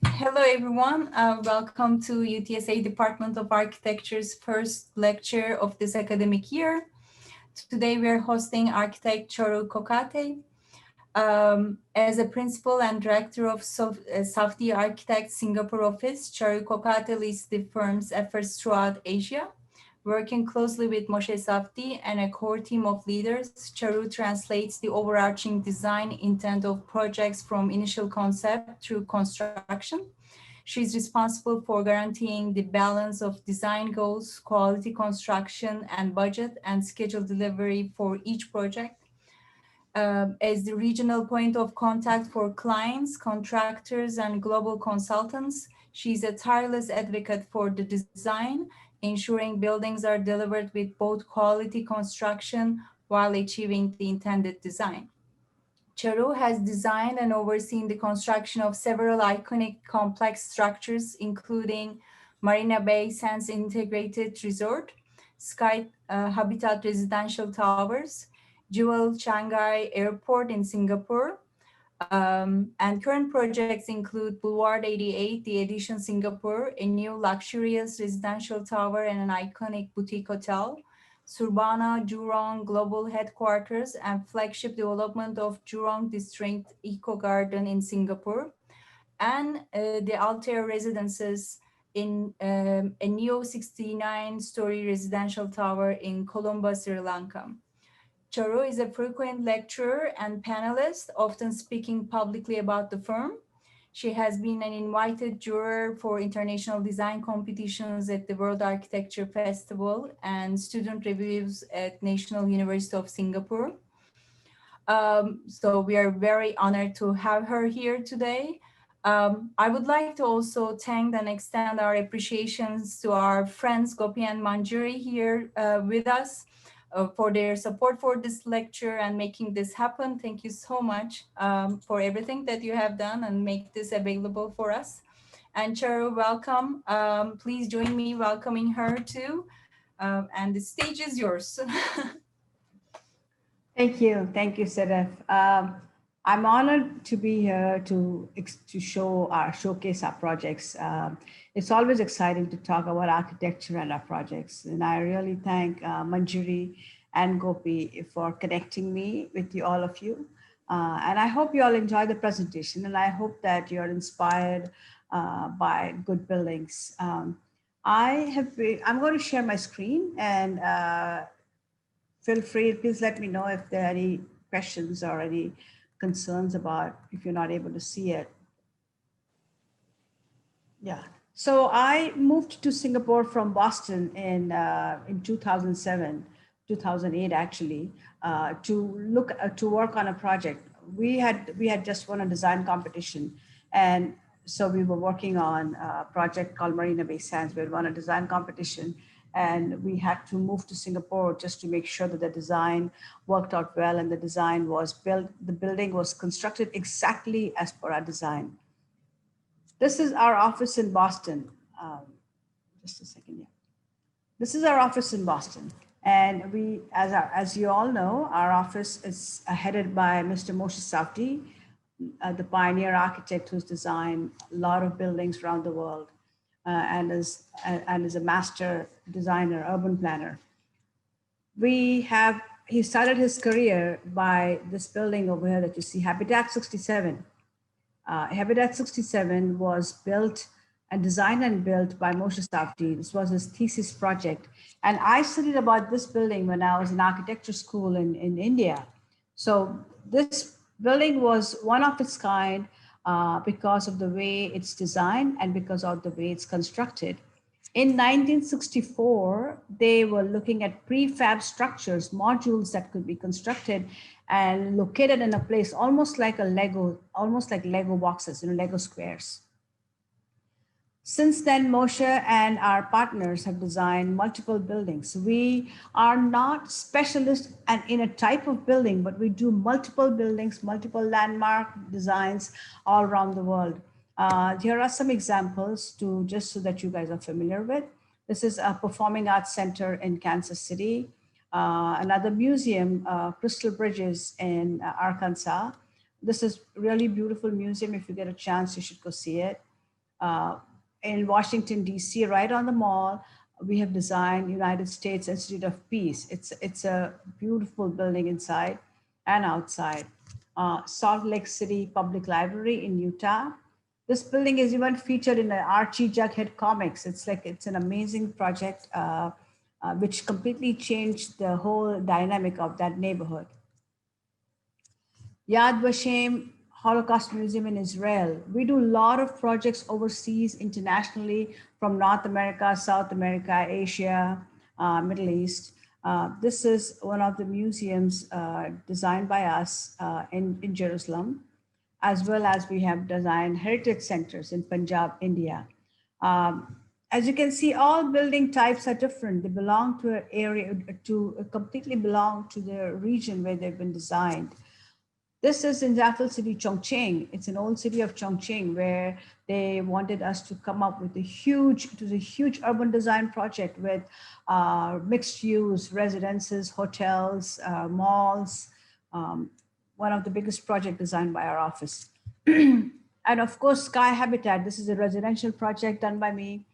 Hello, everyone. Welcome to UTSA Department of Architecture's first lecture of this academic year. Today, we are hosting architect Charu Kokate. As a principal and director of Safdie Architect Singapore office, Charu Kokate leads the firm's efforts throughout Asia. Working closely with Moshe Safdie and a core team of leaders, Charu translates the overarching design intent of projects from initial concept through construction. She's responsible for guaranteeing the balance of design goals, quality construction, and budget and schedule delivery for each project. As the regional point of contact for clients, contractors, and global consultants, she's a tireless advocate for the design, ensuring buildings are delivered with both quality construction while achieving the intended design. Charu has designed and overseen the construction of several iconic complex structures, including Marina Bay Sands Integrated Resort, Sky Habitat Residential Towers, Jewel Shanghai Airport in Singapore, and current projects include Boulevard 88, the Edition Singapore, a new luxurious residential tower and an iconic boutique hotel, Surbana Jurong Global Headquarters and flagship development of Jurong District Eco Garden in Singapore, and the Altair Residences in a new 69-story residential tower in Colombo, Sri Lanka. Charu is a frequent lecturer and panelist, often speaking publicly about the firm. She has been an invited juror for international design competitions at the World Architecture Festival and student reviews at National University of Singapore. So we are very honored to have her here today. I would like to also thank and extend our appreciations to our friends Gopi and Manjuri here with us for their support for this lecture and making this happen. Thank you so much for everything that you have done and make this available for us. And Charu, welcome. Please join me welcoming her too. And the stage is yours. Thank you, Sedef. I'm honored to be here to showcase our projects. It's always exciting to talk about architecture and our projects, and I really thank Manjuri and Gopi for connecting me with all of you. And I hope you all enjoy the presentation, and I hope that you're inspired by good buildings. I'm going to share my screen, and feel free, please let me know if there are any questions or any concerns about if you're not able to see it. Yeah, so I moved to Singapore from Boston in 2007, 2008 actually, to work on a project. We had just won a design competition, and so we were working on a project called Marina Bay Sands. We had won a design competition, and we had to move to Singapore just to make sure that the design worked out well and the design was built, the building was constructed exactly as per our design. This is our office in Boston. Just a second, yeah. This is our office in Boston. And we, as you all know, our office is headed by Mr. Moshe Safdie, the pioneer architect who's designed a lot of buildings around the world. And is a master designer, urban planner. He started his career by this building over here that you see, Habitat 67. Habitat 67 was built and designed and built by Moshe Safdie. This was his thesis project. And I studied about this building when I was in architecture school in India. So this building was one of its kind, because of the way it's designed and because of the way it's constructed. In 1964, they were looking at prefab structures, modules that could be constructed and located in a place almost like Lego boxes, Lego squares. Since then, Moshe and our partners have designed multiple buildings. We are not specialists in a type of building, but we do multiple buildings, multiple landmark designs all around the world. Here are some examples just so that you guys are familiar with. This is a performing arts center in Kansas City, another museum, Crystal Bridges in Arkansas. This is really beautiful museum. If you get a chance, you should go see it. Uh, in Washington, D.C., right on the mall, we have designed United States Institute of Peace. It's a beautiful building inside and outside. Salt Lake City Public Library in Utah. This building is even featured in the Archie Jughead comics. It's an amazing project, which completely changed the whole dynamic of that neighborhood. Yad Vashem Holocaust Museum in Israel. We do a lot of projects overseas, internationally, from North America, South America, Asia, Middle East. This is one of the museums designed by us in Jerusalem, as well as we have designed heritage centers in Punjab, India. As you can see, all building types are different. They belong to an area, to completely belong to the region where they've been designed. This is in Raffle City, Chongqing. It's an old city of Chongqing where they wanted us to come up with it was a huge urban design project with mixed use, residences, hotels, malls, one of the biggest project designed by our office. And of course, Sky Habitat. This is a residential project done by me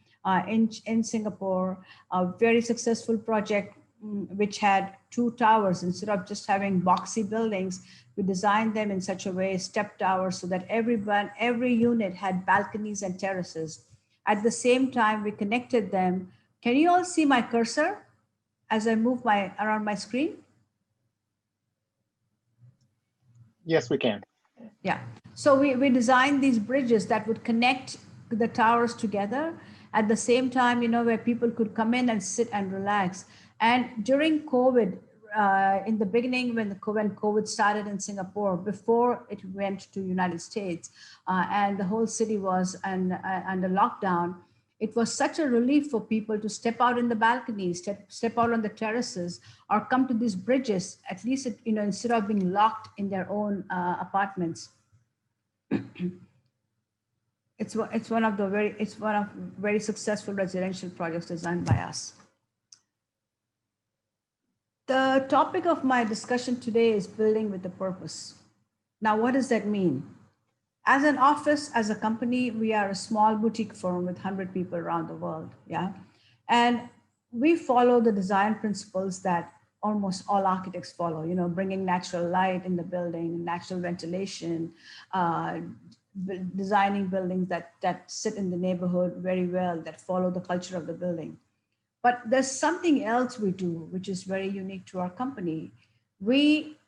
in Singapore, a very successful project, which had two towers. Instead of just having boxy buildings, we designed them in such a way, step towers, so that every unit had balconies and terraces. At the same time, we connected them. Can you all see my cursor as I move around my screen? Yes, we can. Yeah. So we designed these bridges that would connect the towers together at the same time, where people could come in and sit and relax. And during COVID, in the beginning, when COVID started in Singapore, before it went to United States, and the whole city was under lockdown, it was such a relief for people to step out in the balconies, step out on the terraces, or come to these bridges, at least, instead of being locked in their own apartments. It's one of very successful residential projects designed by us. The topic of my discussion today is building with a purpose. Now, what does that mean? As an office, as a company, we are a small boutique firm with 100 people around the world. Yeah. And we follow the design principles that almost all architects follow, bringing natural light in the building, natural ventilation, designing buildings that sit in the neighborhood very well, that follow the culture of the building. But there's something else we do, which is very unique to our company. We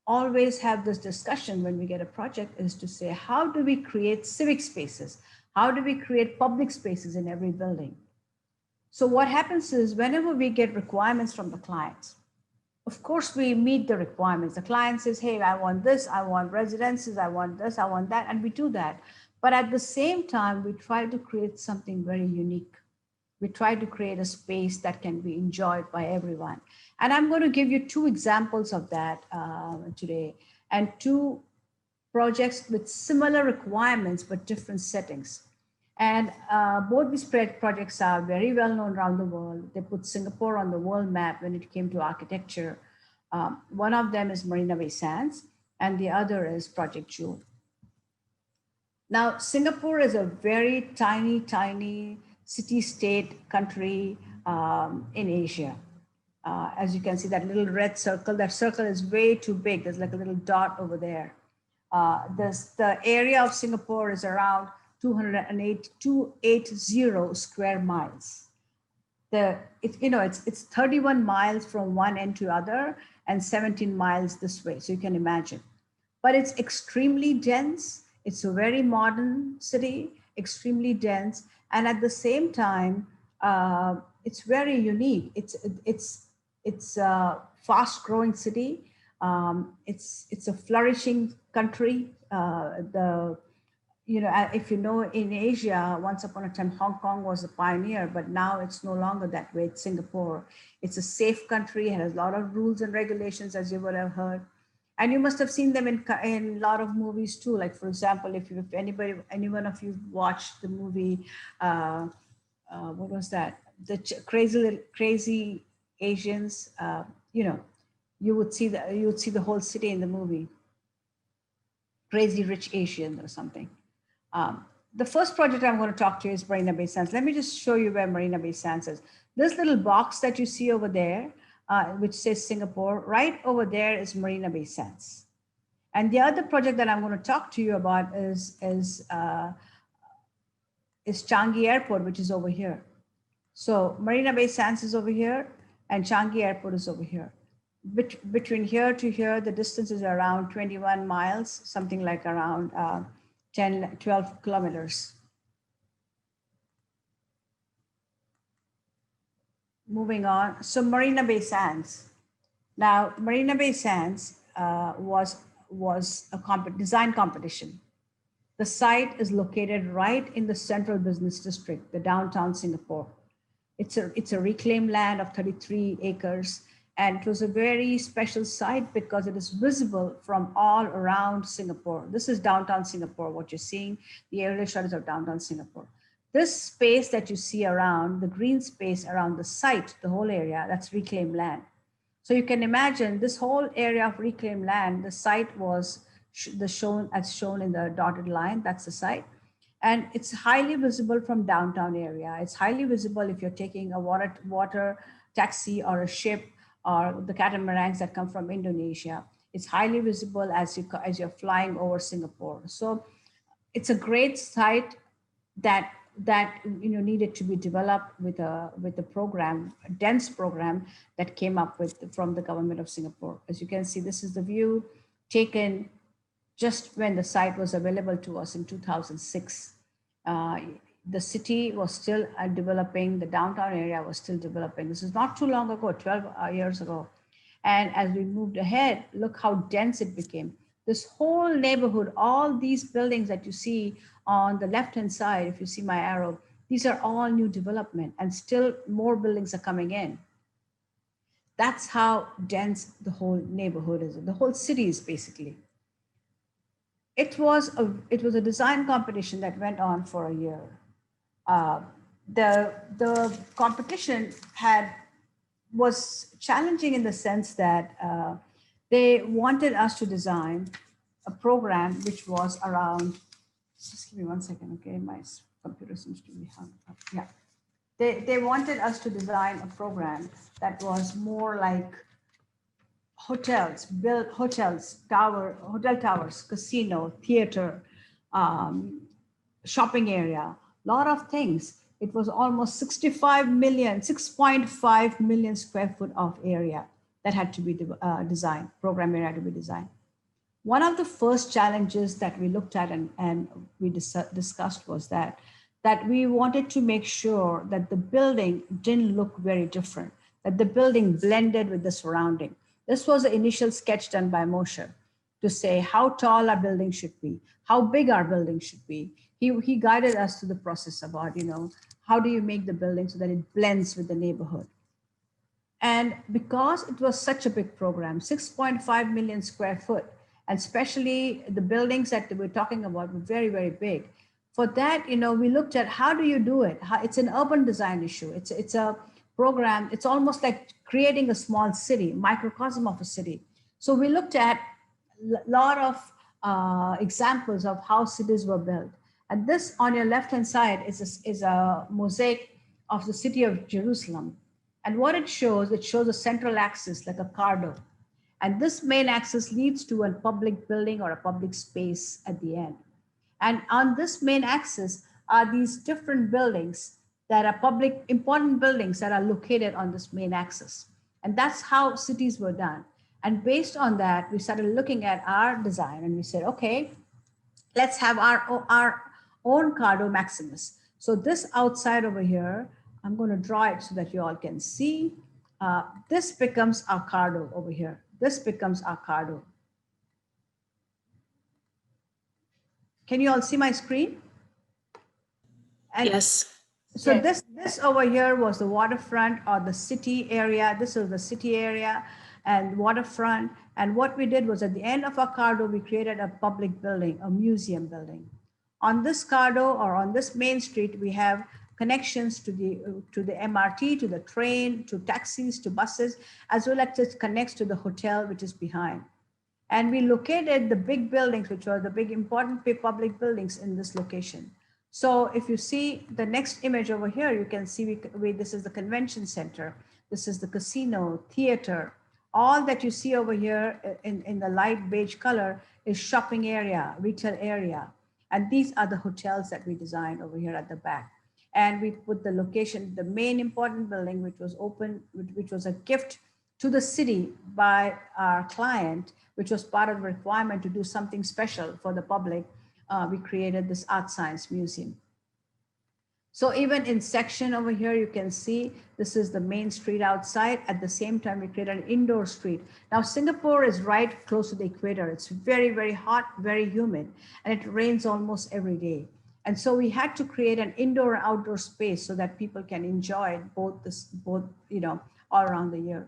always have this discussion when we get a project, is to say, how do we create civic spaces? How do we create public spaces in every building? So what happens is, whenever we get requirements from the clients, of course, we meet the requirements. The client says, hey, I want this, I want residences, I want this, I want that, and we do that. But at the same time, we try to create something very unique. We try to create a space that can be enjoyed by everyone. And I'm going to give you two examples of that today, and two projects with similar requirements but different settings. And both these projects are very well known around the world. They put Singapore on the world map when it came to architecture. One of them is Marina Bay Sands, and the other is Project Jewel. Now, Singapore is a very tiny city-state country in Asia. As you can see, that little red circle, that circle is way too big. There's like a little dot over there. The area of Singapore is around 280 square miles. It's 31 miles from one end to other and 17 miles this way. So you can imagine, but it's extremely dense. It's a very modern city, extremely dense. And at the same time, it's very unique. It's a fast growing city. It's a flourishing country. If you know, in Asia, once upon a time, Hong Kong was a pioneer, but now it's no longer that way. It's Singapore. It's a safe country. It has a lot of rules and regulations, as you would have heard. And you must have seen them in a lot of movies too. Like, for example, if anyone of you watched the movie, what was that? The crazy Asians. You would see the whole city in the movie. crazy rich Asian or something. The first project I'm going to talk to you is Marina Bay Sands. Let me just show you where Marina Bay Sands is. This little box that you see over there, which says Singapore, right over there is Marina Bay Sands. And the other project that I'm going to talk to you about is Changi Airport, which is over here. So Marina Bay Sands is over here and Changi Airport is over here. Between here to here, the distance is around 21 miles, something like around 10, 12 kilometers. Moving on, so Marina Bay Sands. Now, Marina Bay Sands was a design competition. The site is located right in the central business district, the downtown Singapore. It's a reclaimed land of 33 acres, and it was a very special site because it is visible from all around Singapore. This is downtown Singapore, what you're seeing, the aerial shots of downtown Singapore. This space that you see around, the green space around the site, the whole area, that's reclaimed land. So you can imagine this whole area of reclaimed land, the site was shown in the dotted line, that's the site. And it's highly visible from downtown area. It's highly visible if you're taking a water taxi or a ship or the catamarans that come from Indonesia. It's highly visible as you're flying over Singapore. So it's a great site that needed to be developed with a program, a dense program that came up from the government of Singapore. As you can see, this is the view taken just when the site was available to us in 2006. The city was still developing, the downtown area was still developing. This is not too long ago, 12 years ago. And as we moved ahead, look how dense it became. This whole neighborhood, all these buildings that you see on the left-hand side, if you see my arrow, these are all new development and still more buildings are coming in. That's how dense the whole neighborhood is, the whole city is basically. It was a design competition that went on for a year. The competition was challenging in the sense that they wanted us to design a program which was around, just give me 1 second, okay? My computer seems to be hung up. Yeah. They wanted us to design a program that was more like hotels, build hotels, hotel towers, casino, theater, shopping area, a lot of things. It was almost 6.5 million square foot of area that had to be designed, program area to be designed. One of the first challenges that we looked at and we discussed was that we wanted to make sure that the building didn't look very different, that the building blended with the surrounding. This was the initial sketch done by Moshe to say how tall our building should be, how big our building should be. He guided us through the process about, how do you make the building so that it blends with the neighborhood. And because it was such a big program, 6.5 million square foot, and especially the buildings that we're talking about were very, very big. For that, we looked at how do you do it? It's an urban design issue. It's a program. It's almost like creating a small city, microcosm of a city. So we looked at a lot of examples of how cities were built. And this on your left-hand side is a mosaic of the city of Jerusalem. And what it shows a central axis like a cardo. And this main axis leads to a public building or a public space at the end. And on this main axis are these different buildings that are public, important buildings that are located on this main axis. And that's how cities were done. And based on that, we started looking at our design and we said, okay, let's have our own cardo maximus. So this outside over here, I'm going to draw it so that you all can see. This becomes our cardo over here. This becomes our cardo. Can you all see my screen? And yes. so yes. This over here was the waterfront or the city area. This is the city area and waterfront. And what we did was at the end of our cardo, we created a public building, a museum building. On this cardo or on this main street, we have connections to the MRT, to the train, to taxis, to buses, as well as it connects to the hotel, which is behind. And we located the big buildings, which were the big important public buildings in this location. So if you see the next image over here, you can see this is the convention center. This is the casino, theater. All that you see over here in the light beige color is shopping area, retail area. And these are the hotels that we designed over here at the back. And we put the location, the main important building, which was open, which was a gift to the city by our client, which was part of the requirement to do something special for the public. We created this art science museum. So even in section over here, you can see this is the main street outside. At the same time, we created an indoor street. Now, Singapore is right close to the equator. It's very, very hot, very humid, and it rains almost every day. And so we had to create an indoor and outdoor space so that people can enjoy both, all around the year.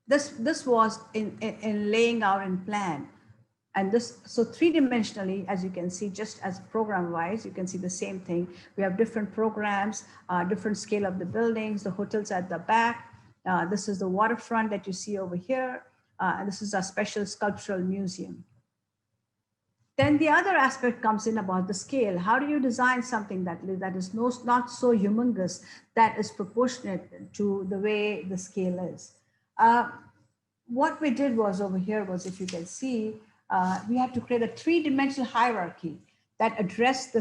This was in laying out and plan. And this, so three-dimensionally, as you can see, just as program-wise, you can see the same thing. We have different programs, different scale of the buildings, the hotels at the back. This is the waterfront that you see over here. And this is a special sculptural museum. Then the other aspect comes in about the scale. How do you design something that is not so humongous, that is proportionate to the way the scale is? What we did was over here was, if you can see, we had to create a three-dimensional hierarchy that addressed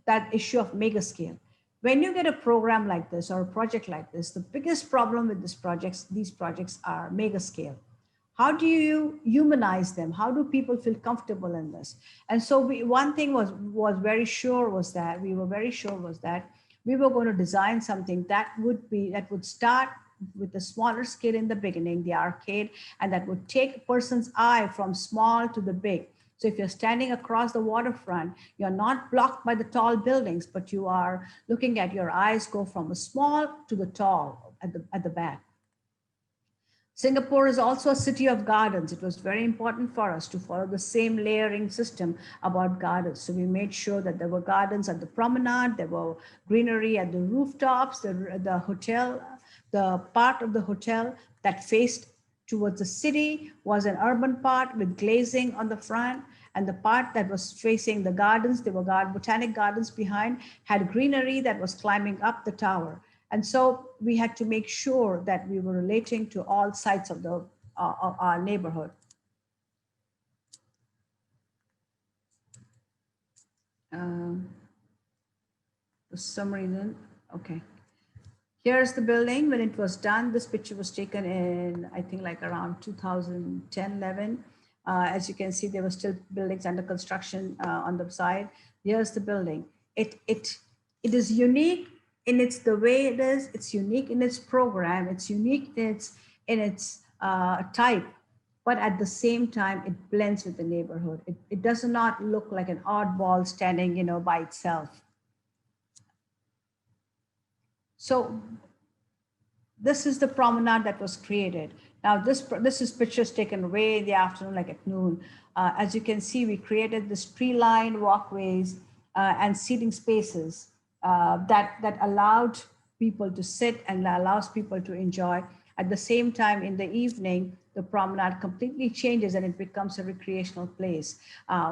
that issue of mega scale. When you get a program like this or a project like this, the biggest problem with these projects are mega scale. How do you humanize them? How do people feel comfortable in this? And so one thing we were very sure was that we were going to design something that would start with the smaller scale in the beginning, the arcade, and that would take a person's eye from small to the big. So if you're standing across the waterfront, you're not blocked by the tall buildings, but you are looking at your eyes go from the small to the tall at the back. Singapore is also a city of gardens. It was very important for us to follow the same layering system about gardens. So we made sure that there were gardens at the promenade, there were greenery at the rooftops, the hotel, the part of the hotel that faced towards the city was an urban part with glazing on the front, and the part that was facing the gardens, there were botanic gardens behind, had greenery that was climbing up the tower. And so we had to make sure that we were relating to all sides of our neighborhood. For some reason, okay. Here's the building when it was done. This picture was taken in, I think, like around 2010, 11. As you can see, there were still buildings under construction on the side. Here's the building. It is unique in the way it is. It's unique in its program. It's unique in its type. But at the same time, it blends with the neighborhood. It does not look like an oddball standing, by itself. So this is the promenade that was created. Now this is pictures taken way in the afternoon, like at noon. As you can see, we created this tree-lined walkways and seating spaces that allowed people to sit and allows people to enjoy. At the same time, in the evening, the promenade completely changes and it becomes a recreational place.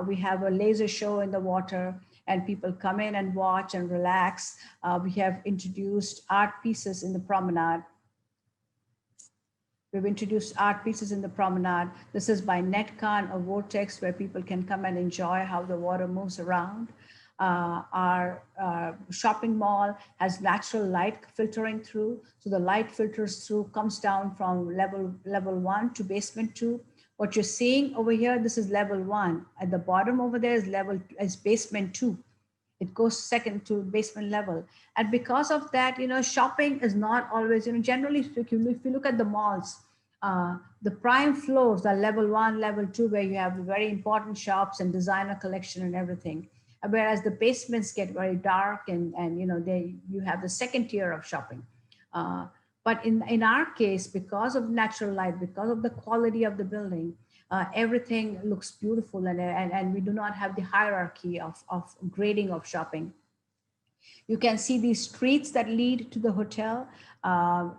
We have a laser show in the water, and people come in and watch and relax. We have introduced art pieces in the promenade. We've introduced art pieces in the promenade. This is by Netcon, a vortex where people can come and enjoy how the water moves around. Our shopping mall has natural light filtering through. So the light filters through, comes down from level 1 to basement 2. What you're seeing over here, this is level 1. At the bottom over there is basement 2. It goes second to basement level. And because of that, shopping is not always, generally speaking, if you look at the malls, the prime floors are level 1, level 2, where you have very important shops and designer collection and everything. Whereas the basements get very dark and you have the second tier of shopping. But in our case, because of natural light, because of the quality of the building, everything looks beautiful and we do not have the hierarchy of grading of shopping. You can see these streets that lead to the hotel,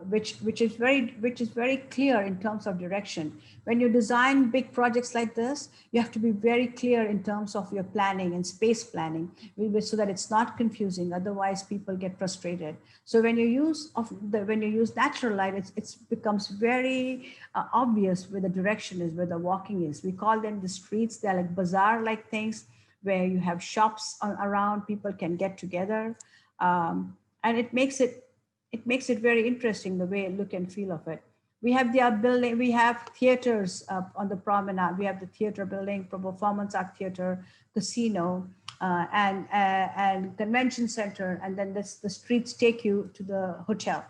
which is very clear in terms of direction. When you design big projects like this, you have to be very clear in terms of your planning and space planning, so that it's not confusing. Otherwise, people get frustrated. So when you use natural light, it becomes very obvious where the direction is, where the walking is. We call them the streets. They're like bazaar-like things where you have shops around. People can get together. And it makes it very interesting, the way look and feel of it. We have the building. We have theaters on the promenade. We have the theater building, performance art theater, casino, and convention center, and then the streets take you to the hotel.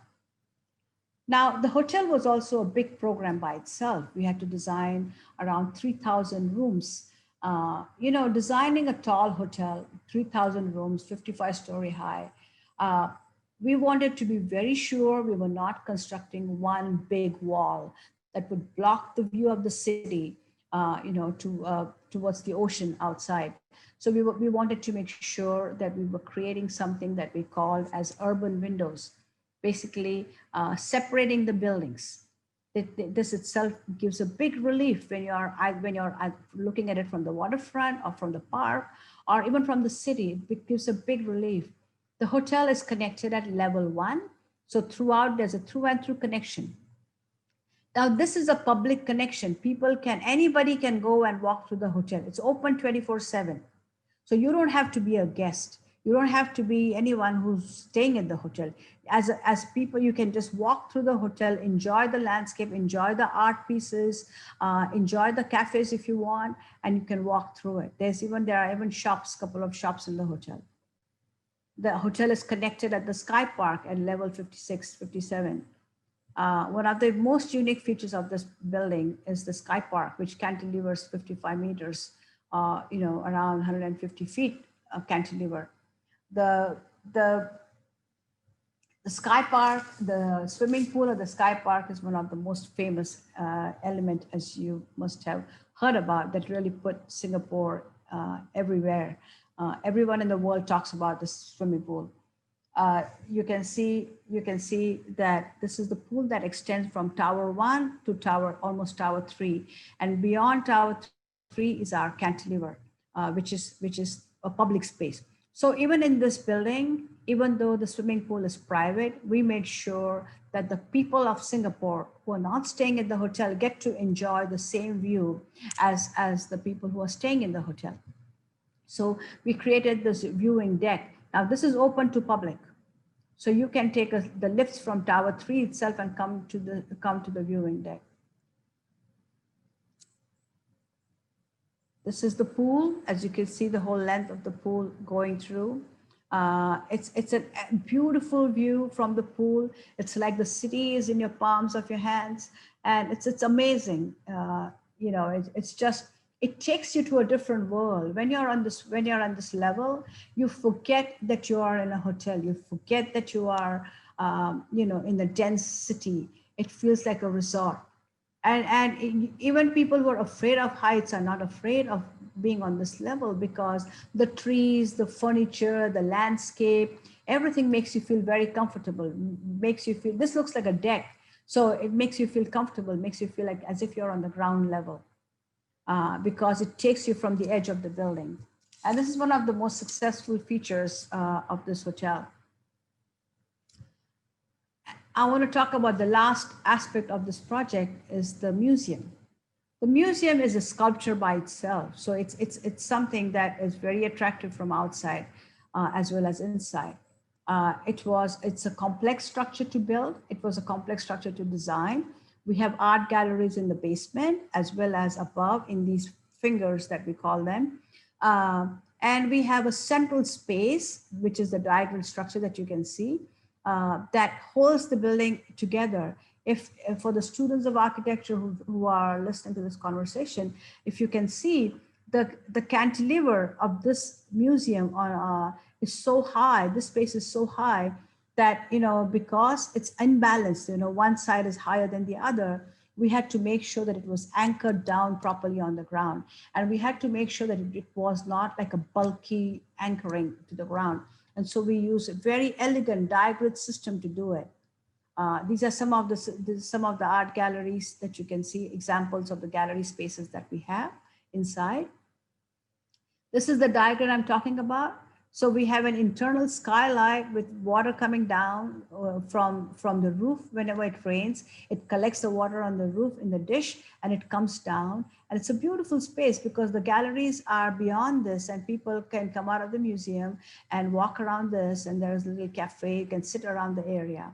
Now, the hotel was also a big program by itself. We had to design around 3,000 rooms. Designing a tall hotel, 3,000 rooms, 55-story high. We wanted to be very sure we were not constructing one big wall that would block the view of the city, towards the ocean outside. So we wanted to make sure that we were creating something that we called as urban windows, basically separating the buildings. This itself gives a big relief when you're looking at it from the waterfront or from the park or even from the city. It gives a big relief. The hotel is connected at level 1. So throughout, there's a through and through connection. Now, this is a public connection. Anybody can go and walk through the hotel. It's open 24/7. So you don't have to be a guest. You don't have to be anyone who's staying at the hotel. As people, you can just walk through the hotel, enjoy the landscape, enjoy the art pieces, enjoy the cafes if you want, and you can walk through it. There are even shops, couple of shops in the hotel. The hotel is connected at the Sky Park at level 56, 57. One of the most unique features of this building is the Sky Park, which cantilevers 55 meters, around 150 feet of cantilever. The Sky Park, the swimming pool at the Sky Park is one of the most famous element, as you must have heard about, that really put Singapore everywhere. Everyone in the world talks about this swimming pool. You can see that this is the pool that extends from Tower 1 to almost Tower 3, and beyond Tower 3 is our cantilever, which is a public space. So even in this building, even though the swimming pool is private, we made sure that the people of Singapore who are not staying at the hotel get to enjoy the same view as the people who are staying in the hotel. So we created this viewing deck. Now this is open to public. So you can take the lifts from Tower 3 itself and come to the viewing deck. This is the pool. As you can see, the whole length of the pool going through. It's a beautiful view from the pool. It's like the city is in your palms of your hands, and it's amazing. It takes you to a different world. When you're on this level, you forget that you are in a hotel. You forget that you are, in the dense city. It feels like a resort. And even people who are afraid of heights are not afraid of being on this level, because the trees, the furniture, the landscape, everything makes you feel very comfortable. Makes you feel, this looks like a deck. So it makes you feel comfortable, makes you feel like as if you're on the ground level. Because it takes you from the edge of the building. And this is one of the most successful features of this hotel. I want to talk about the last aspect of this project is the museum. The museum is a sculpture by itself. So it's something that is very attractive from outside as well as inside. It's a complex structure to build. It was a complex structure to design. We have art galleries in the basement as well as above in these fingers that we call them. And we have a central space, which is the diagonal structure that you can see, that holds the building together. If for the students of architecture who are listening to this conversation, if you can see the cantilever of this museum is so high, this space is so high that, because it's unbalanced, one side is higher than the other, we had to make sure that it was anchored down properly on the ground. And we had to make sure that it was not like a bulky anchoring to the ground. And so we use a very elegant diagrid system to do it. These are some of the art galleries that you can see, examples of the gallery spaces that we have inside. This is the diagram I'm talking about. So we have an internal skylight with water coming down from the roof. Whenever it rains, it collects the water on the roof in the dish and it comes down. And it's a beautiful space because the galleries are beyond this and people can come out of the museum and walk around this. And there's a little cafe, you can sit around the area.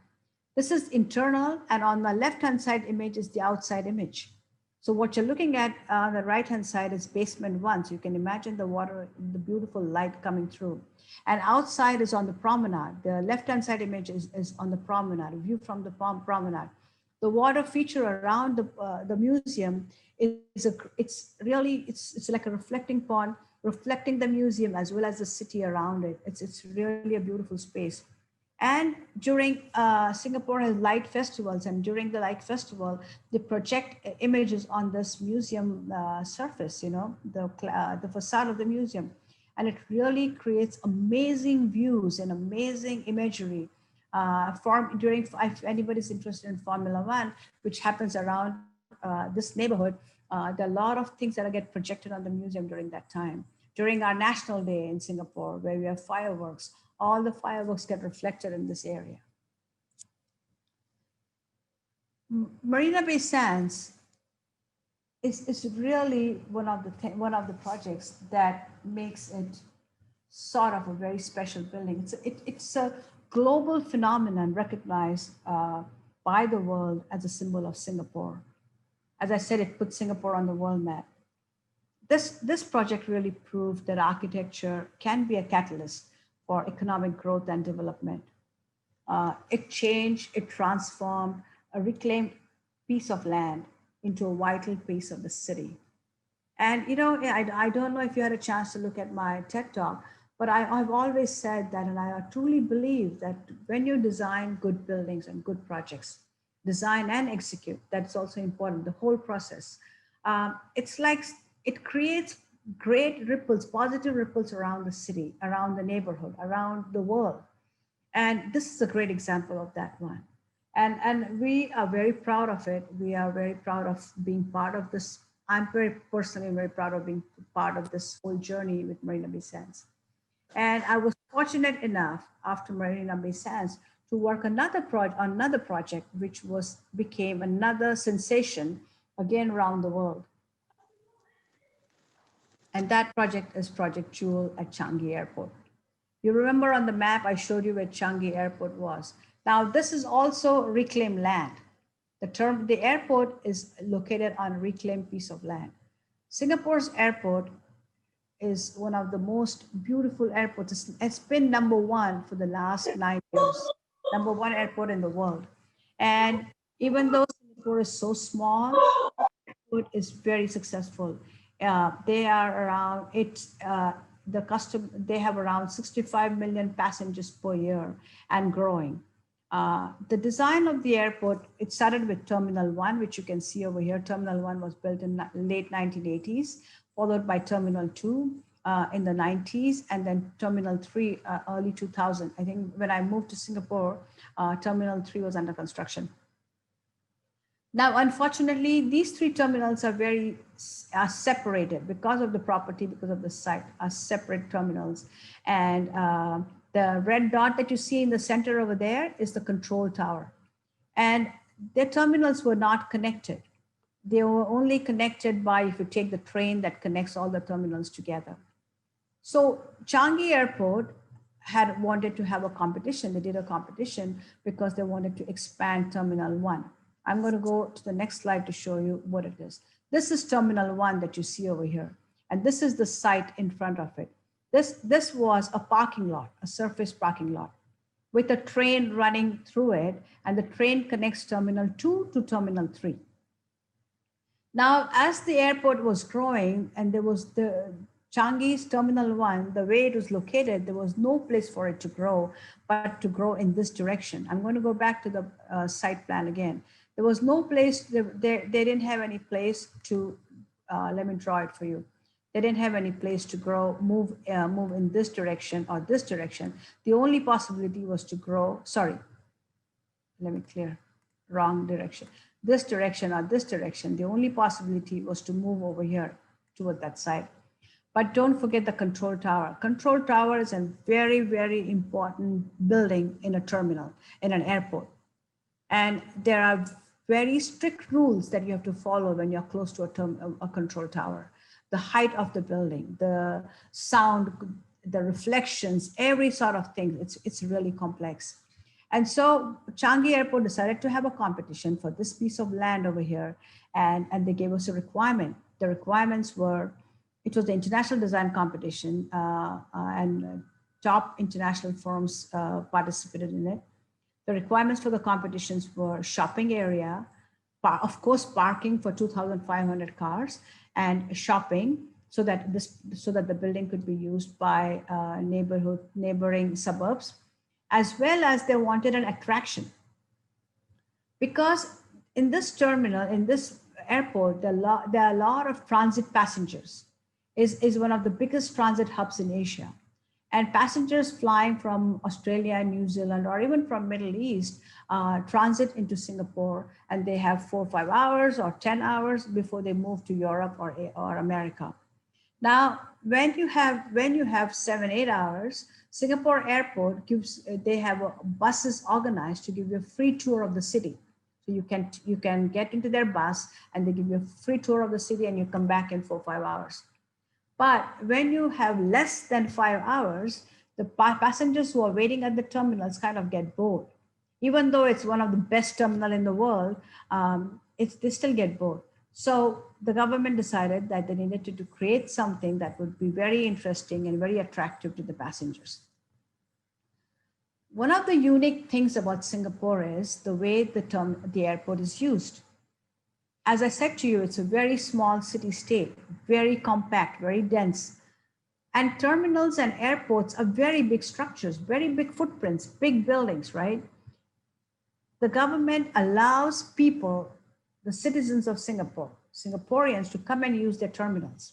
This is internal, and on the left-hand side image is the outside image. So what you're looking at on the right-hand side is basement one. So you can imagine the water, the beautiful light coming through. And outside is on the promenade. The left-hand side image is on the promenade, a view from the promenade. The water feature around the museum it's like a reflecting pond, reflecting the museum as well as the city around it. It's really a beautiful space. And during Singapore has light festivals, and during the light festival, they project images on this museum surface, the facade of the museum. And it really creates amazing views and amazing imagery. If anybody's interested in Formula One, which happens around this neighborhood, there are a lot of things that get projected on the museum during that time. During our National Day in Singapore, where we have fireworks, all the fireworks get reflected in this area. Marina Bay Sands is really one of the projects that makes it sort of a very special building. It's a global phenomenon recognized by the world as a symbol of Singapore. As I said, it puts Singapore on the world map. This project really proved that architecture can be a catalyst for economic growth and development. It changed, it transformed a reclaimed piece of land into a vital piece of the city. And I don't know if you had a chance to look at my TED Talk, but I've always said that, and I truly believe that when you design good buildings and good projects, design and execute, that's also important, the whole process. It's like it creates great ripples, positive ripples around the city, around the neighborhood, around the world. And this is a great example of that one. And we are very proud of it. We are very proud of being part of this. I'm personally very proud of being part of this whole journey with Marina Bay Sands. And I was fortunate enough after Marina Bay Sands to work on another project, which became another sensation again around the world. And that project is Project Jewel at Changi Airport. You remember on the map, I showed you where Changi Airport was. Now, this is also reclaimed land. The airport is located on a reclaimed piece of land. Singapore's airport is one of the most beautiful airports. It's been #1 for the last 9 years, #1 airport in the world. And even though Singapore is so small, it is very successful. They are around they have around 65 million passengers per year and growing. The design of the airport, it started with Terminal 1, which you can see over here. Terminal 1 was built in late 1980s, followed by Terminal 2 in the 90s, and then Terminal 3 early 2000. I think when I moved to Singapore, Terminal 3 was under construction. Now, unfortunately, these 3 terminals are separated because of the property, because of the site, are separate terminals. And the red dot that you see in the center over there is the control tower. And their terminals were not connected. They were only connected by, if you take the train that connects all the terminals together. So Changi Airport had wanted to have a competition. They did a competition because they wanted to expand Terminal 1. I'm going to go to the next slide to show you what it is. This is Terminal 1 that you see over here. And this is the site in front of it. This was a parking lot, a surface parking lot with a train running through it. And the train connects Terminal 2 to Terminal 3. Now, as the airport was growing and there was the Changi's Terminal 1, the way it was located, there was no place for it to grow, but to grow in this direction. I'm going to go back to the site plan again. There was no place, they didn't have any place to, let me draw it for you. They didn't have any place to grow, move in this direction or this direction. The only possibility was to grow, sorry, let me clear, wrong direction. This direction or this direction, the only possibility was to move over here toward that side. But don't forget the control tower. Control tower is a very, very important building in a terminal, in an airport. And there are very strict rules that you have to follow when you're close to a control tower. The height of the building, the sound, the reflections, every sort of thing. It's really complex. And so Changi Airport decided to have a competition for this piece of land over here. And they gave us a requirement. The requirements were, it was the international design competition and top international firms participated in it. The requirements for the competitions were shopping area, of course, parking for 2,500 cars, and shopping so that the building could be used by neighboring suburbs, as well as they wanted an attraction. Because in this terminal, in this airport, there are a lot of transit passengers. Is one of the biggest transit hubs in Asia. And passengers flying from Australia, New Zealand, or even from Middle East transit into Singapore, and they have 4 or 5 hours or 10 hours before they move to Europe or America. Now, when you have 7, 8 hours, Singapore Airport they have buses organized to give you a free tour of the city. So you can get into their bus and they give you a free tour of the city and you come back in 4 or 5 hours. But when you have less than 5 hours, the passengers who are waiting at the terminals kind of get bored. Even though it's one of the best terminal in the world, they still get bored. So the government decided that they needed to create something that would be very interesting and very attractive to the passengers. One of the unique things about Singapore is the way the airport is used. As I said to you, it's a very small city state, very compact, very dense. And terminals and airports are very big structures, very big footprints, big buildings, right? The government allows people, the citizens of Singapore, Singaporeans, to come and use their terminals.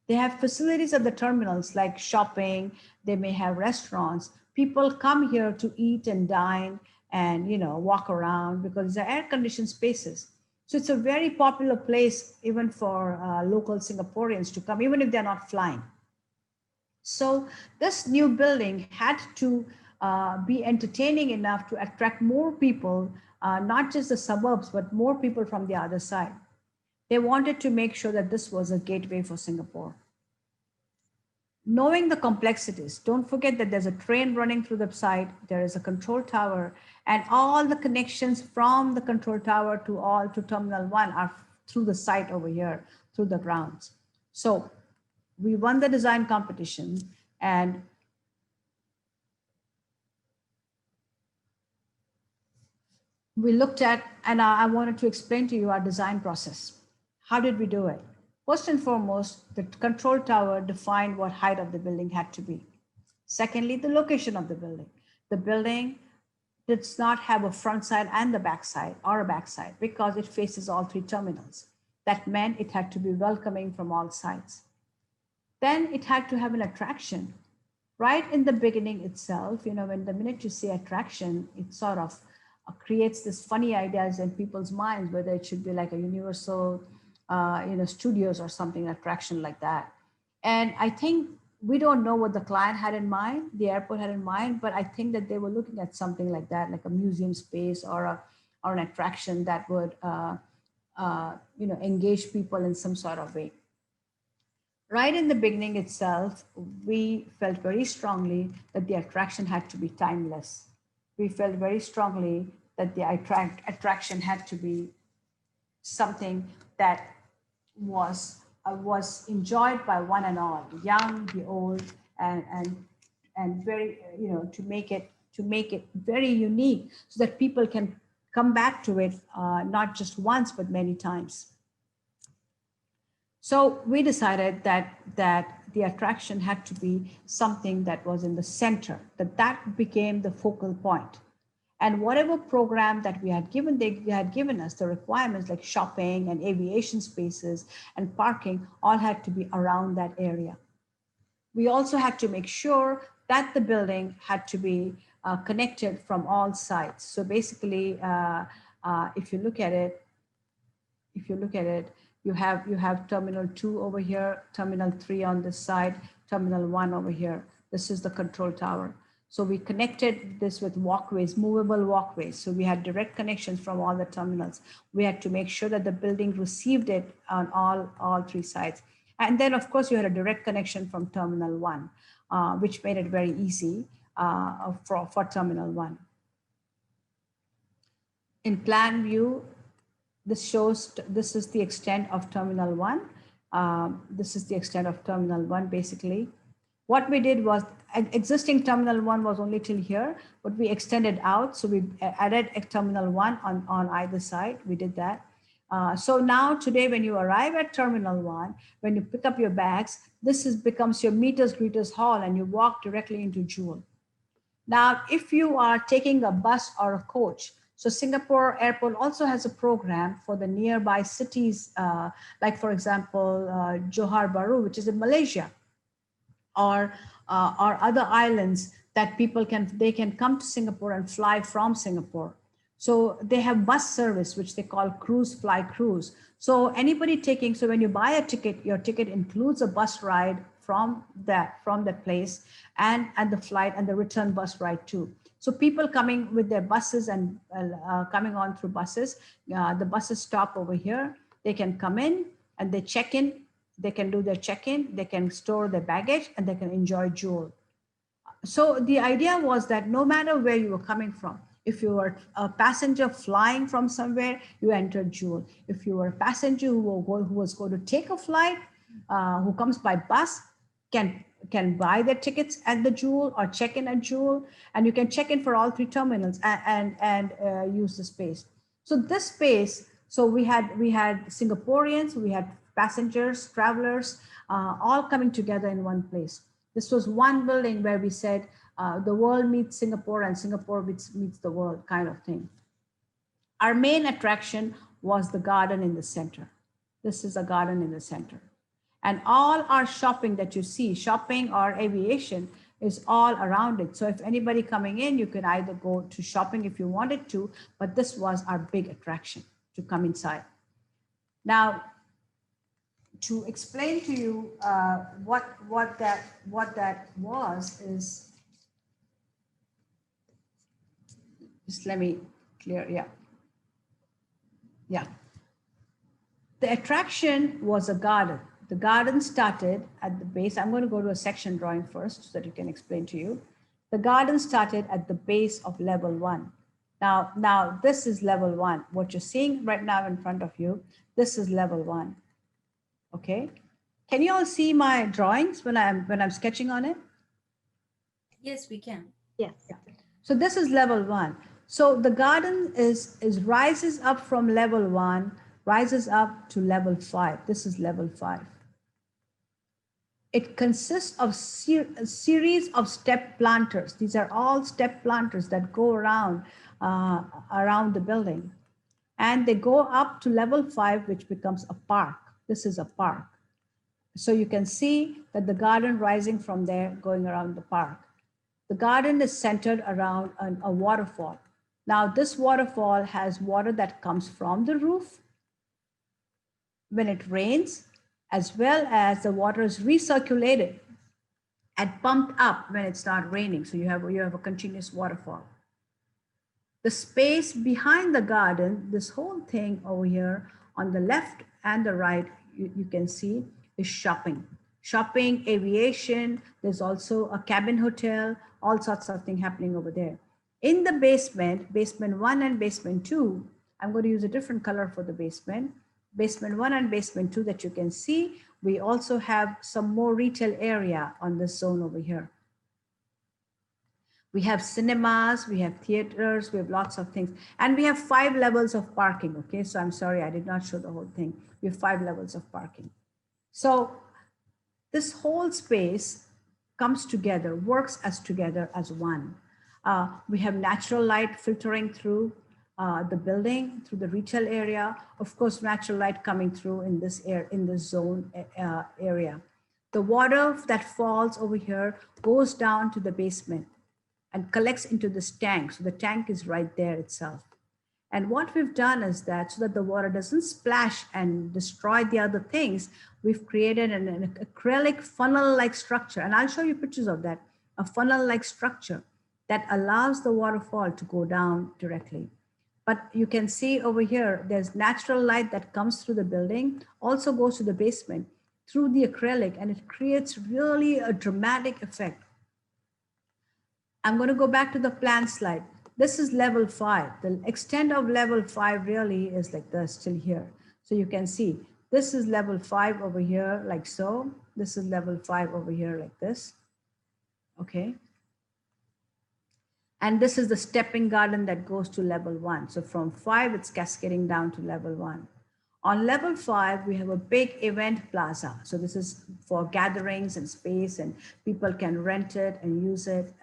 They have facilities at the terminals like shopping, they may have restaurants. People come here to eat and dine and walk around because they're air-conditioned spaces. So it's a very popular place even for local Singaporeans to come, even if they're not flying. So this new building had to be entertaining enough to attract more people, not just the suburbs, but more people from the other side. They wanted to make sure that this was a gateway for Singapore. Knowing the complexities, don't forget that there's a train running through the site, there is a control tower, and all the connections from the control tower to Terminal 1 are through the site over here, through the grounds. So we won the design competition, and we looked at, and I wanted to explain to you our design process. How did we do it? First and foremost, the control tower defined what height of the building had to be. Secondly, the location of the building. The building does not have a front side and the back side or a back side because it faces all 3 terminals. That meant it had to be welcoming from all sides. Then it had to have an attraction. Right in the beginning itself, when the minute you say attraction, it sort of creates this funny ideas in people's minds, whether it should be like a Universal studios or something, attraction like that. And I think we don't know what the client had in mind, the airport had in mind, but I think that they were looking at something like that, like a museum space or an attraction that would engage people in some sort of way. Right in the beginning itself, we felt very strongly that the attraction had to be timeless. We felt very strongly that the attraction had to be something that was enjoyed by one and all, the young, the old, and very, to make it very unique so that people can come back to it not just once but many times. So we decided that the attraction had to be something that was in the center, that became the focal point. And whatever program that we had given, they had given us the requirements like shopping and aviation spaces and parking all had to be around that area. We also had to make sure that the building had to be connected from all sides. So basically, if you look at it, you have terminal 2 over here, terminal 3 on this side, terminal 1 over here. This is the control tower. So we connected this with walkways, movable walkways. So we had direct connections from all the terminals. We had to make sure that the building received it on all 3 sides. And then of course you had a direct connection from terminal 1, which made it very easy for terminal 1. In plan view, this is the extent of terminal 1. This is the extent of terminal 1 basically. What we did was existing terminal 1 was only till here, but we extended out. So we added a terminal 1 on either side. We did that. So now today, when you arrive at terminal 1, when you pick up your bags, this becomes your meeters greeters hall and you walk directly into Jewel. Now, if you are taking a bus or a coach, so Singapore Airport also has a program for the nearby cities, like for example, Johor Bahru, which is in Malaysia, or other islands that people can come to Singapore and fly from Singapore. So they have bus service, which they call cruise fly cruise. So anybody taking, so when you buy a ticket, your ticket includes a bus ride from that place and the flight and the return bus ride too. So people coming with their buses and coming on through buses, the buses stop over here. They can come in and they check in. They can do their check-in. They can store their baggage and they can enjoy Jewel. So the idea was that no matter where you were coming from, if you were a passenger flying from somewhere, you entered Jewel. If you were a passenger who was going to take a flight, who comes by bus, can buy their tickets at the Jewel or check in at Jewel, and you can check in for all 3 terminals and use the space. So this space, so we had Singaporeans, we had passengers, travelers, all coming together in one place. This was one building where we said the world meets Singapore and Singapore meets the world kind of thing. Our main attraction was the garden in the center. This is a garden in the center. And all our shopping that you see, shopping or aviation, is all around it. So if anybody coming in, you could either go to shopping if you wanted to, but this was our big attraction to come inside. Now, to explain to you what that was is, just let me clear, yeah. The attraction was a garden. The garden started at the base. I'm going to go to a section drawing first so that you can explain to you. The garden started at the base of level 1. Now this is level 1. What you're seeing right now in front of you, this is level 1. Okay. Can you all see my drawings when I'm sketching on it? Yes, we can. Yes. Yeah. So this is level 1. So the garden rises up from level 1, rises up to level 5. This is level 5. It consists of a series of step planters. These are all step planters that go around the building. And they go up to level 5, which becomes a park. This is a park. So you can see that the garden rising from there, going around the park. The garden is centered around a waterfall. Now, this waterfall has water that comes from the roof when it rains, as well as the water is recirculated and pumped up when it's not raining. So you have a continuous waterfall. The space behind the garden, this whole thing over here on the left and the right, you can see is shopping. Shopping, aviation, there's also a cabin hotel, all sorts of things happening over there. In the basement 1 and basement 2, I'm going to use a different color for the basement. Basement 1 and basement 2 that you can see, we also have some more retail area on this zone over here. We have cinemas, we have theaters, we have lots of things. And we have 5 levels of parking, okay? So I'm sorry, I did not show the whole thing. We have 5 levels of parking. So this whole space comes together, works together as one. We have natural light filtering through the building, through the retail area. Of course, natural light coming through in this in this zone area. The water that falls over here goes down to the basement and collects into this tank. So the tank is right there itself. And what we've done is that so that the water doesn't splash and destroy the other things, we've created an acrylic funnel-like structure. And I'll show you pictures of that, a funnel-like structure that allows the waterfall to go down directly. But you can see over here, there's natural light that comes through the building, also goes to the basement through the acrylic, and it creates really a dramatic effect. I'm going to go back to the plan slide. This is level 5. The extent of level 5 really is like this till here. So you can see this is level 5 over here like so. This is level 5 over here like this. Okay. And this is the stepping garden that goes to level 1. So from 5, it's cascading down to level 1. On level 5, we have a big event plaza. So this is for gatherings and space, and people can rent it and use it.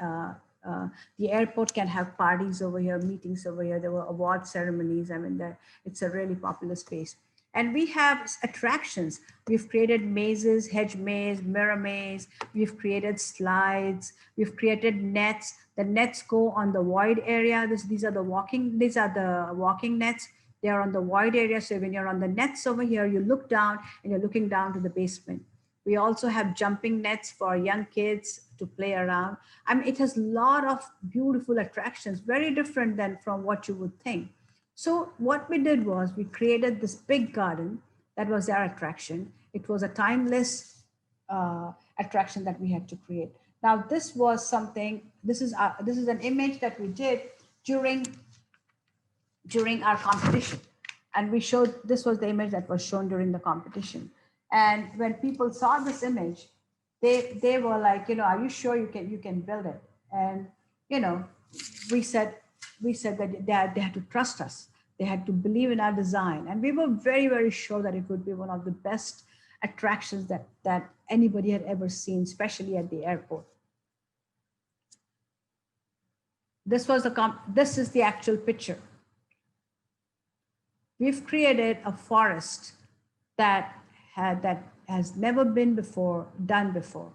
The airport can have parties over here, meetings over here. There were award ceremonies. I mean, it's a really popular space. And we have attractions. We've created mazes, hedge maze, mirror maze. We've created slides. We've created nets. The nets go on the void area. These are the walking nets. They are on the void area. So when you're on the nets over here, you look down and you're looking down to the basement. We also have jumping nets for young kids to play around. I mean, it has a lot of beautiful attractions, very different than from what you would think. So what we did was we created this big garden that was our attraction. It was a timeless attraction that we had to create. Now, this was something, this is an image that we did during our competition. And we showed, this was the image that was shown during the competition. And when people saw this image, they were like, are you sure you can build it? And, we said that they had to trust us. They had to believe in our design. And we were very, very sure that it would be one of the best attractions that anybody had ever seen, especially at the airport. This is the actual picture. We've created a forest that has never been done before.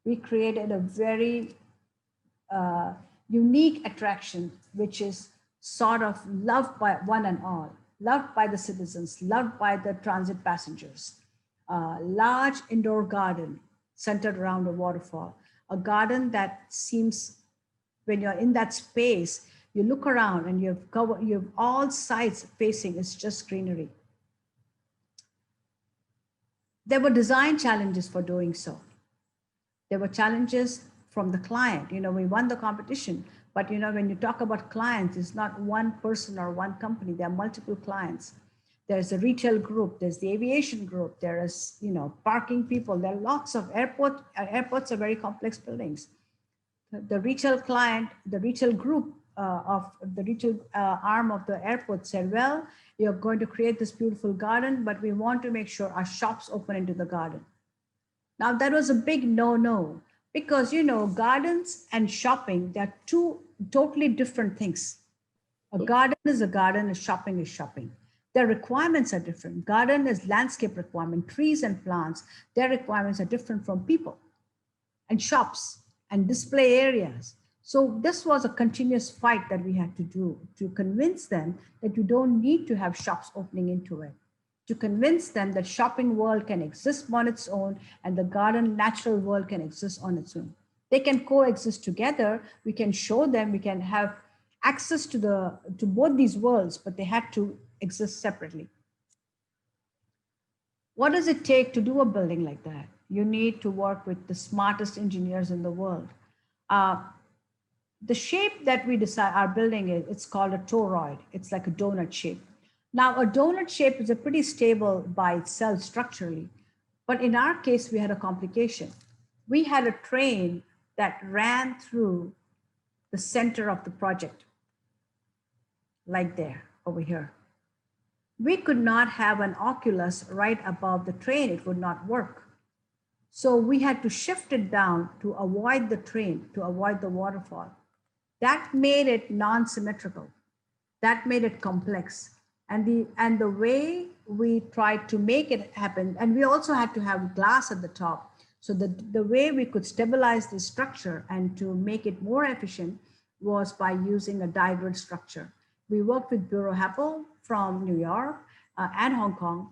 We created a very unique attraction, which is sort of loved by one and all, loved by the citizens, loved by the transit passengers. Large indoor garden centered around a waterfall, a garden that seems, when you're in that space, you look around and you have all sides facing, it's just greenery. There were design challenges for doing so. There were challenges from the client. We won the competition, but when you talk about clients, it's not one person or one company. There are multiple clients. There's a retail group. There's the aviation group. There is, parking people. There are lots of airports are very complex buildings. The retail client, the retail group of the retail arm of the airport said, well, you're going to create this beautiful garden, but we want to make sure our shops open into the garden. Now that was a big no-no, because gardens and shopping, they're two totally different things. A garden is a garden, a shopping is shopping. Their requirements are different. Garden is landscape requirement, trees and plants, their requirements are different from people. And shops and display areas. So this was a continuous fight that we had to do to convince them that you don't need to have shops opening into it, to convince them that shopping world can exist on its own and the garden natural world can exist on its own. They can coexist together. We can show them, we can have access to both these worlds, but they had to exist separately. What does it take to do a building like that? You need to work with the smartest engineers in the world. The shape that we decide our building is, it's called a toroid. It's like a donut shape. Now, a donut shape is a pretty stable by itself structurally, but in our case, we had a complication. We had a train that ran through the center of the project, like there, over here. We could not have an oculus right above the train. It would not work. So we had to shift it down to avoid the train, to avoid the waterfall. That made it non-symmetrical. That made it complex. And the way we tried to make it happen, and we also had to have glass at the top. So the way we could stabilize the structure and to make it more efficient was by using a die-grid structure. We worked with Bureau Happel from New York and Hong Kong,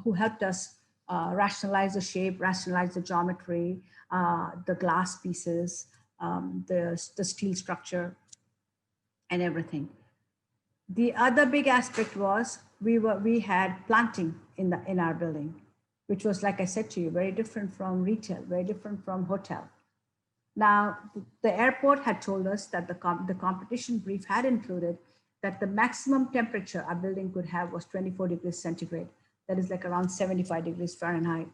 who helped us rationalize the shape, rationalize the geometry, the glass pieces, the steel structure, and everything. The other big aspect was we had planting in our building, which was, like I said to you, very different from retail, very different from hotel. Now, the airport had told us that the competition brief had included that the maximum temperature our building could have was 24 degrees centigrade. That is like around 75 degrees Fahrenheit.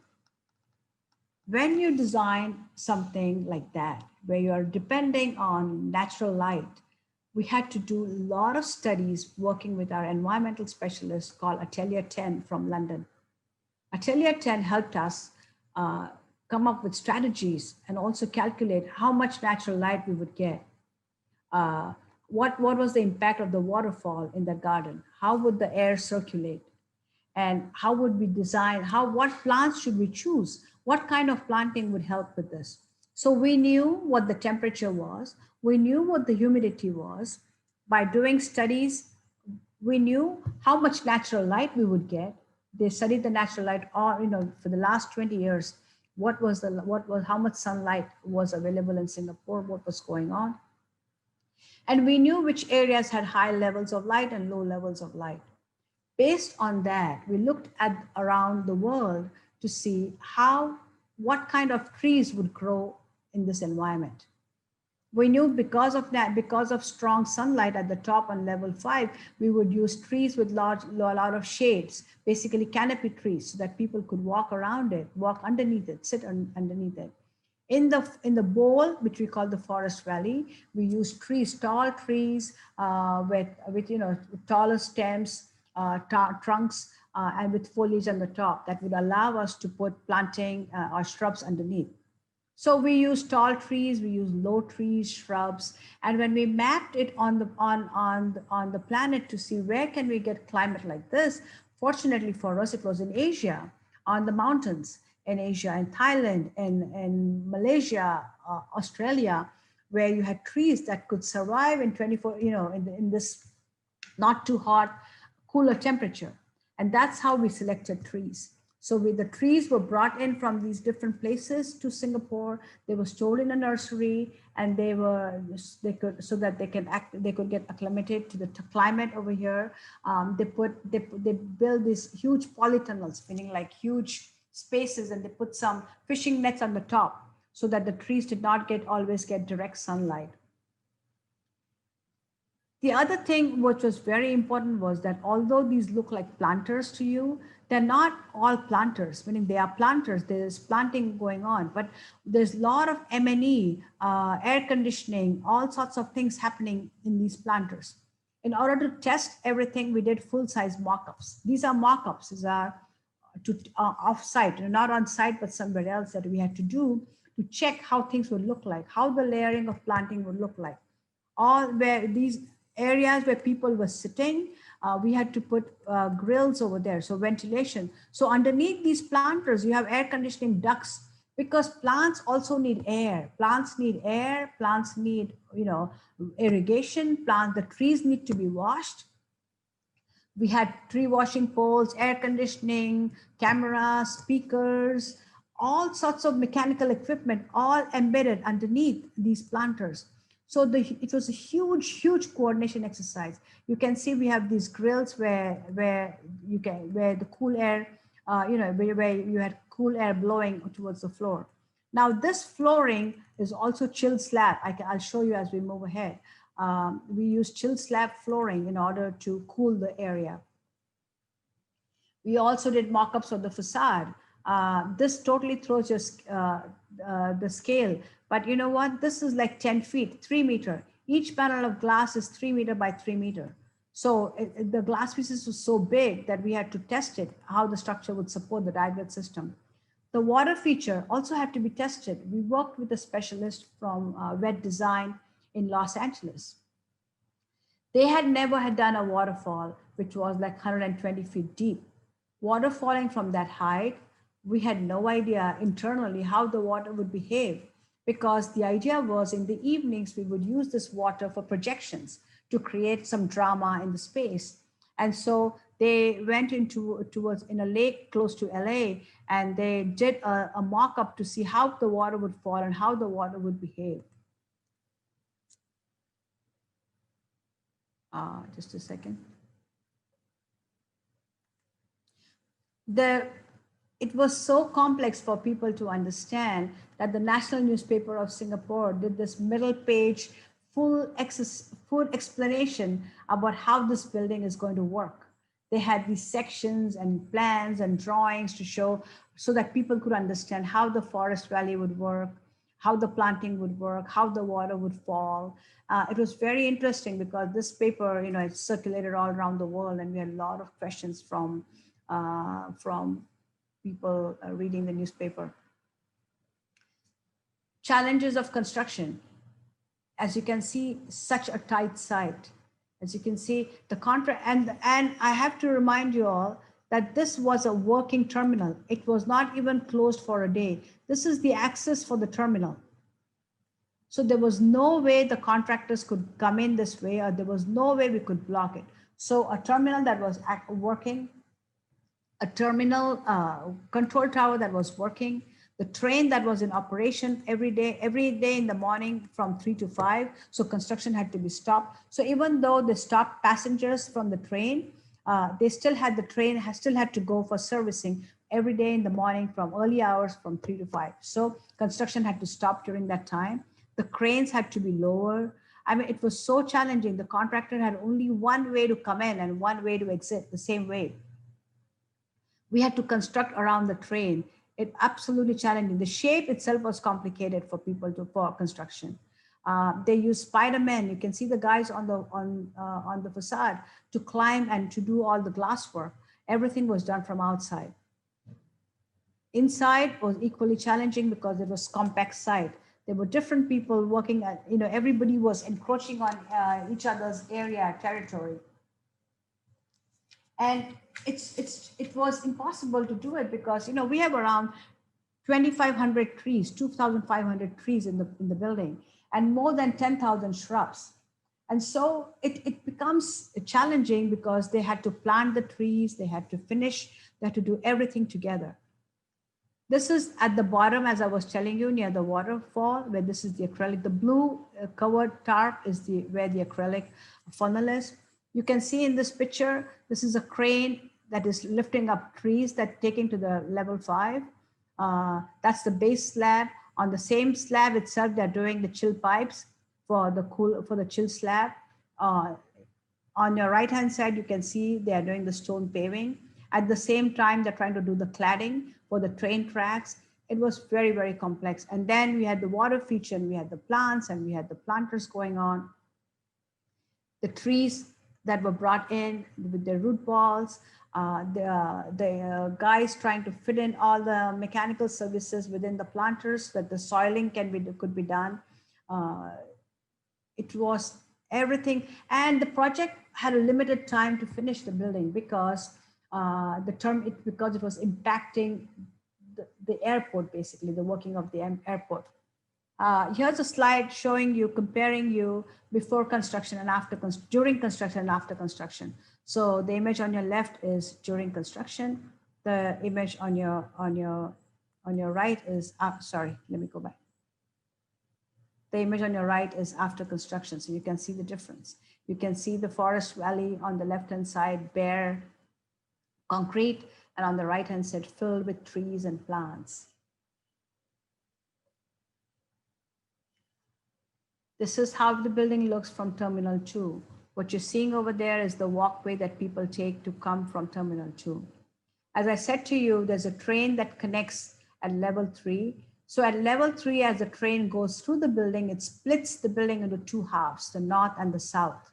When you design something like that, where you are depending on natural light, we had to do a lot of studies working with our environmental specialist called Atelier 10 from London. Atelier 10 helped us come up with strategies and also calculate how much natural light we would get. What was the impact of the waterfall in the garden? How would the air circulate? And how would we design, what plants should we choose? What kind of planting would help with this? So we knew what the temperature was. We knew what the humidity was. By doing studies, we knew how much natural light we would get. They studied the natural light all, for the last 20 years. How much sunlight was available in Singapore, what was going on. And we knew which areas had high levels of light and low levels of light. Based on that, we looked at around the world to see what kind of trees would grow in this environment. We knew because of that, because of strong sunlight at the top on level 5, we would use trees with a lot of shades, basically canopy trees, so that people could walk around it, walk underneath it, sit underneath it. In the bowl, which we call the forest valley, we use trees, tall trees with taller stems, trunks, and with foliage on the top that would allow us to put planting or shrubs underneath. So we use tall trees, we use low trees, shrubs, and when we mapped it on the planet to see where can we get climate like this, fortunately for us, it was in Asia, on the mountains in Asia, in Thailand, in Malaysia, Australia, where you had trees that could survive in 24, in this not too hot, cooler temperature. And that's how we selected trees. So the trees were brought in from these different places to Singapore. They were stored in a nursery, and they could get acclimated to the climate over here. They build these huge polytunnels, meaning like huge spaces, and they put some fishing nets on the top so that the trees did not always get direct sunlight. The other thing which was very important was that although these look like planters to you, they're not all planters, meaning they are planters, there's planting going on, but there's a lot of M&E, air conditioning, all sorts of things happening in these planters. In order to test everything, we did full-size mock-ups. These are mock-ups, these are off-site, not on site, but somewhere else that we had to do to check how things would look like, how the layering of planting would look like. All where these areas where people were sitting, we had to put grills over there, so ventilation. So underneath these planters, you have air conditioning ducts, because plants also need air. Plants need air, plants need, irrigation, the trees need to be washed. We had tree washing poles, air conditioning, cameras, speakers, all sorts of mechanical equipment, all embedded underneath these planters. So it was a huge coordination exercise. You can see we have these grills where the cool air, where you had cool air blowing towards the floor. Now this flooring is also chilled slab. I'll show you as we move ahead. We use chilled slab flooring in order to cool the area. We also did mock-ups of the facade. This totally throws the scale. But you know what? This is like 10 feet, 3 meters. Each panel of glass is 3 meters by 3 meters. So the glass pieces were so big that we had to test it, how the structure would support the die-grid system. The water feature also had to be tested. We worked with a specialist from wet design in Los Angeles. They had never had done a waterfall, which was like 120 feet deep. Water falling from that height, we had no idea internally how the water would behave, because the idea was in the evenings we would use this water for projections to create some drama in the space. And so they went towards in a lake close to LA, and they did a mock-up to see how the water would fall and how the water would behave. Just a second. It was so complex for people to understand that the National Newspaper of Singapore did this middle page full explanation about how this building is going to work. They had these sections and plans and drawings to show so that people could understand how the forest valley would work, how the planting would work, how the water would fall. It was very interesting because this paper, it circulated all around the world, and we had a lot of questions from people reading the newspaper. Challenges of construction. As you can see, such a tight site. As you can see, the contract, and I have to remind you all that this was a working terminal. It was not even closed for a day. This is the access for the terminal. So there was no way the contractors could come in this way, or there was no way we could block it. So a terminal that was working, a terminal control tower that was working, the train that was in operation every day in the morning from 3 to 5. So construction had to be stopped. So even though they stopped passengers from the train, they still had the train still had to go for servicing every day in the morning from early hours from 3 to 5. So construction had to stop during that time. The cranes had to be lower. I mean, it was so challenging. The contractor had only one way to come in and one way to exit, the same way. We had to construct around the train. It absolutely challenging. The shape itself was complicated for people for construction. They used Spider-Man. You can see the guys on the facade to climb and to do all the glass work. Everything was done from outside. Inside was equally challenging because it was compact site. There were different people working at, everybody was encroaching on each other's area, territory. And it was impossible to do it because, we have around 2,500 trees, 2,500 trees in the building, and more than 10,000 shrubs. And so it becomes challenging because they had to plant the trees, they had to finish, they had to do everything together. This is at the bottom, as I was telling you, near the waterfall, where this is the acrylic. The blue covered tarp is where the acrylic funnel is. You can see in this picture, this is a crane that is lifting up trees that taking to the level 5. That's the base slab. On the same slab itself, they're doing the chill pipes for the chill slab. On your right-hand side, you can see they are doing the stone paving. At the same time, they're trying to do the cladding for the train tracks. It was very, very complex. And then we had the water feature, and we had the plants, and we had the planters going on. The trees that were brought in with their root balls, the guys trying to fit in all the mechanical services within the planters so that the soiling could be done. It was everything. And the project had a limited time to finish the building because it was impacting the airport, basically, the working of the airport. Here's a slide showing you, comparing you before construction and after, during construction and after construction. So the image on your left is during construction. The image on your right is, sorry, let me go back. The image on your right is after construction. So you can see the difference. You can see the forest valley on the left-hand side, bare concrete, and on the right-hand side, filled with trees and plants. This is how the building looks from Terminal 2. What you're seeing over there is the walkway that people take to come from Terminal 2. As I said to you, there's a train that connects at level 3. So at level 3, as the train goes through the building, it splits the building into two halves, the north and the south.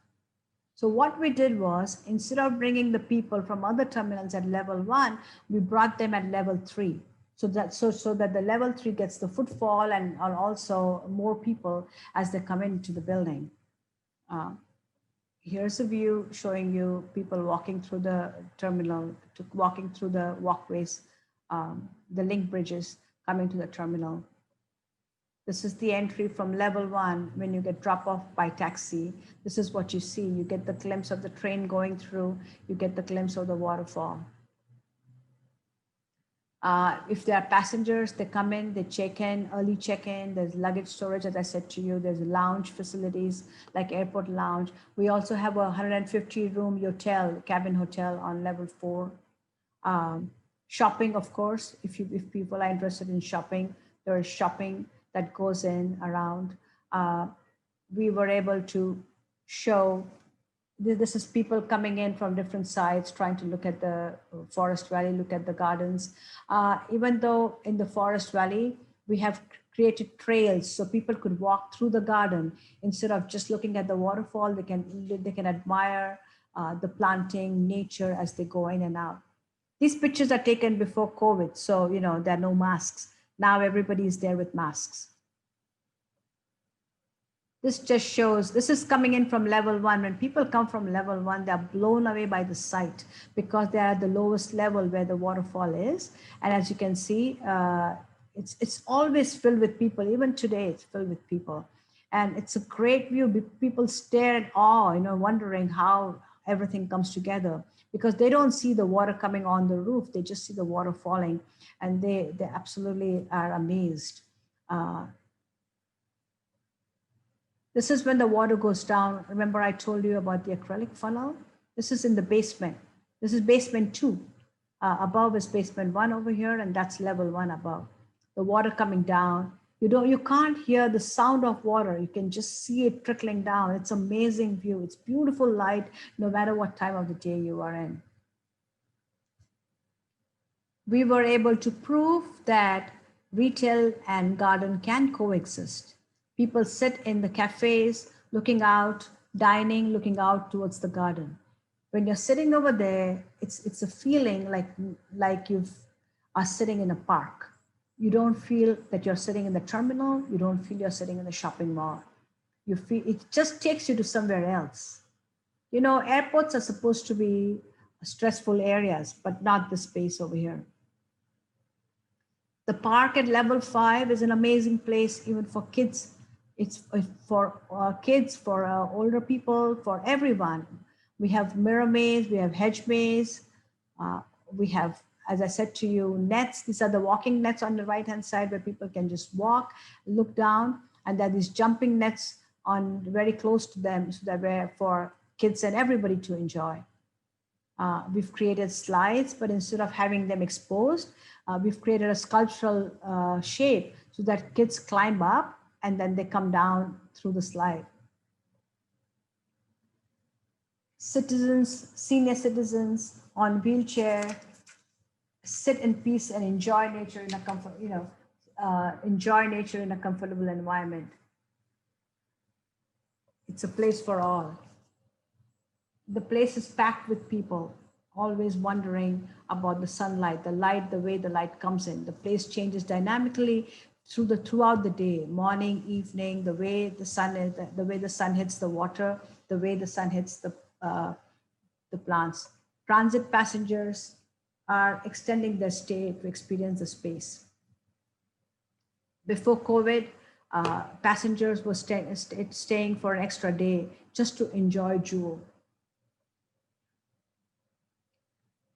So what we did was, instead of bringing the people from other terminals at level 1, we brought them at level 3. so that the level 3 gets the footfall and also more people as they come into the building. Here's a view showing you people walking through the terminal, walking through the walkways, the link bridges coming to the terminal. This is the entry from level 1 when you get drop off by taxi. This is what you see. You get the glimpse of the train going through, you get the glimpse of the waterfall. If there are passengers, they come in, they check in, early check-in, there's luggage storage, as I said to you, there's lounge facilities like airport lounge. We also have a 150-room hotel, cabin hotel on level 4. Shopping, of course, if people are interested in shopping, there is shopping that goes in around. We were able to show this is people coming in from different sides trying to look at the forest valley, look at the gardens. Even though in the forest valley we have created trails so people could walk through the garden instead of just looking at the waterfall. They can admire the planting, nature as they go in and out. These pictures are taken before COVID, so there are no masks. Now everybody is there with masks. This just shows, this is coming in from level 1. When people come from level 1, they're blown away by the sight because they're at the lowest level where the waterfall is. And as you can see, it's always filled with people. Even today, it's filled with people. And it's a great view. People stare in awe, wondering how everything comes together because they don't see the water coming on the roof. They just see the water falling and they absolutely are amazed. This is when the water goes down. Remember I told you about the acrylic funnel? This is in the basement. This is basement 2. Above is basement 1 over here, and that's level 1 above. The water coming down. You can't hear the sound of water. You can just see it trickling down. It's amazing view. It's beautiful light, no matter what time of the day you are in. We were able to prove that retail and garden can coexist. People sit in the cafes, looking out, dining, looking out towards the garden. When you're sitting over there, it's a feeling like you are sitting in a park. You don't feel that you're sitting in the terminal. You don't feel you're sitting in the shopping mall. You feel it just takes you to somewhere else. Airports are supposed to be stressful areas, but not the space over here. The park at level 5 is an amazing place, even for kids. It's for kids, for older people, for everyone. We have mirror maze, we have hedge maze, we have, as I said to you, nets. These are the walking nets on the right-hand side where people can just walk, look down, and there are these jumping nets on very close to them, so that we're for kids and everybody to enjoy. We've created slides, but instead of having them exposed, we've created a sculptural shape so that kids climb up and then they come down through the slide. Citizens, senior citizens on wheelchair, sit in peace and enjoy nature in a comfort, enjoy nature in a comfortable environment. It's a place for all. The place is packed with people, always wondering about the sunlight, the light, the way the light comes in. The place changes dynamically throughout the day, morning, evening, the way the sun hits the water, the way the sun hits the plants. Transit passengers are extending their stay to experience the space. Before COVID, passengers were staying for an extra day just to enjoy Jewel.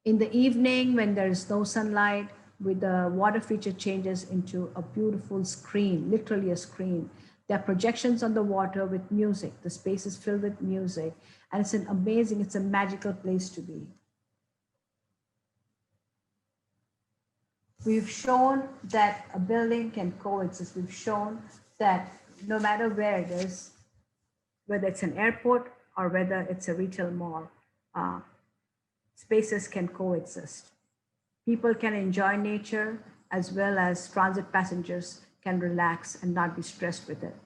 In the evening, when there is no sunlight, with the water feature changes into a beautiful screen, literally a screen. There are projections on the water with music. The space is filled with music, and it's it's a magical place to be. We've shown that a building can coexist. We've shown that no matter where it is, whether it's an airport or whether it's a retail mall, spaces can coexist. People can enjoy nature as well as transit passengers can relax and not be stressed with it.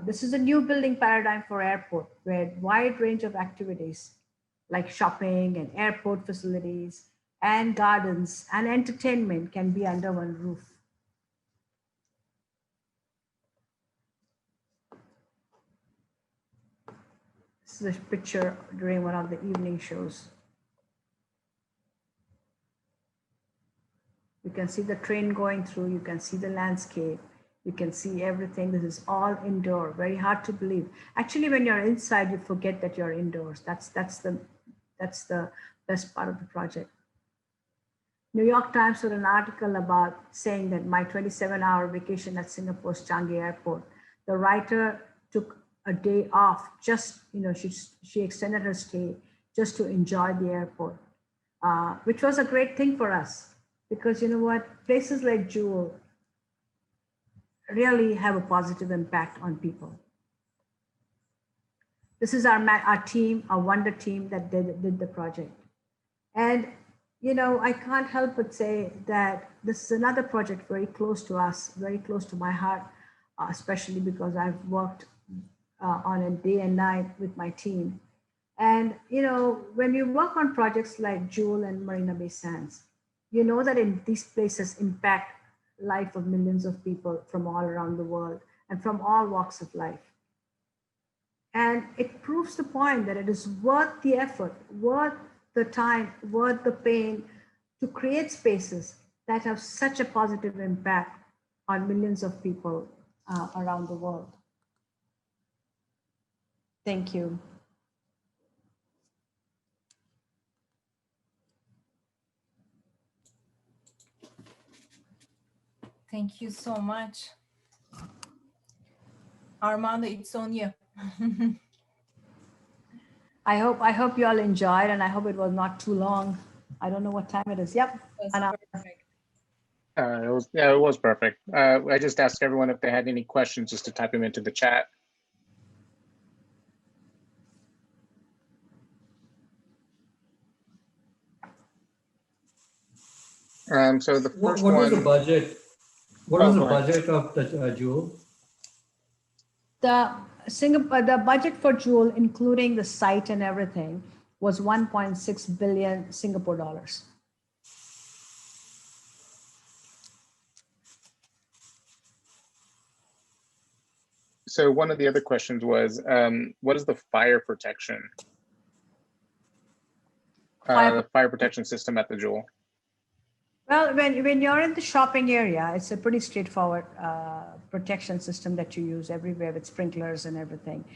This is a new building paradigm for airport where wide range of activities like shopping and airport facilities and gardens and entertainment can be under one roof. This is a picture during one of the evening shows. You can see the train going through, you can see the landscape, you can see everything. This is all indoor, very hard to believe. Actually, when you're inside, you forget that you're indoors. That's the best part of the project. New York Times wrote an article about saying that my 27-hour vacation at Singapore's Changi Airport, the writer took a day off, just, she extended her stay just to enjoy the airport, which was a great thing for us because you know what, places like Jewel really have a positive impact on people. This is our team, our wonder team that did the project. And I can't help but say that this is another project very close to us, very close to my heart, especially because I've worked on it day and night with my team. And, when you work on projects like Jewel and Marina Bay Sands, you know that in these places impact life of millions of people from all around the world and from all walks of life. And it proves the point that it is worth the effort, worth the time, worth the pain to create spaces that have such a positive impact on millions of people around the world. Thank you. Thank you so much. Armando, it's on you. I hope you all enjoyed, and I hope it was not too long. I don't know what time it is. Yep. Perfect. It was perfect. I just asked everyone if they had any questions just to type them into the chat. So the first what one. was the budget? What was the budget of the Jewel? The budget for Jewel, including the site and everything, was 1.6 billion Singapore dollars. So one of the other questions was, what is the fire protection? The fire protection system at the Jewel. Well, when you're in the shopping area, it's a pretty straightforward protection system that you use everywhere with sprinklers and everything.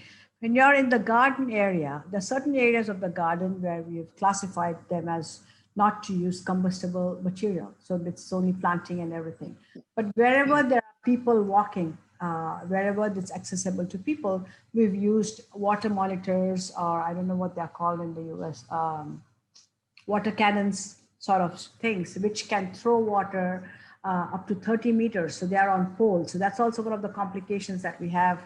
When you're in the garden area, there are certain areas of the garden where we've classified them as not to use combustible material. So it's only planting and everything. But wherever there are people walking, wherever it's accessible to people, we've used water monitors, or I don't know what they're called in the US, water cannons sort of things, which can throw water up to 30 meters. So they are on poles. So that's also one of the complications that we have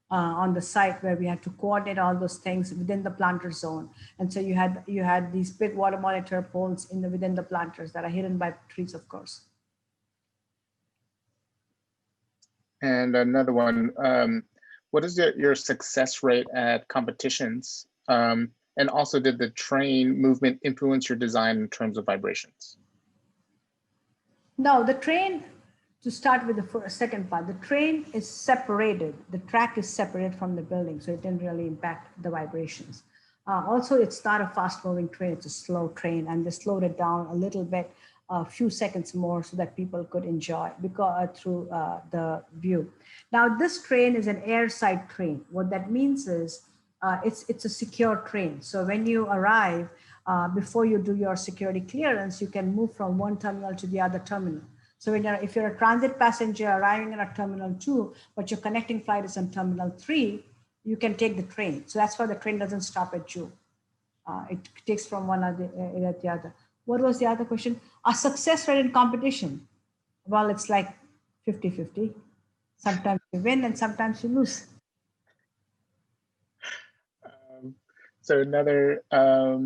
on the site, where we had to coordinate all those things within the planter zone. And so you had these big water monitor poles within the planters that are hidden by trees, of course. And another one, what is your success rate at competitions? And also, did the train movement influence your design in terms of vibrations? No, the train, to start with the second part, the train is separated. The track is separated from the building, so it didn't really impact the vibrations. Also, it's not a fast moving train, it's a slow train, and they slowed it down a little bit, a few seconds more, so that people could enjoy through the view. Now, this train is an airside train. What that means is it's a secure train. So when you arrive, before you do your security clearance, you can move from one terminal to the other terminal. So if you're a transit passenger arriving at Terminal 2, but your connecting flight is on Terminal 3, you can take the train. So that's why the train doesn't stop at Jewel. It takes from one area at the other. What was the other question? A success rate in competition. Well, it's like 50-50. Sometimes you win and sometimes you lose. So another, how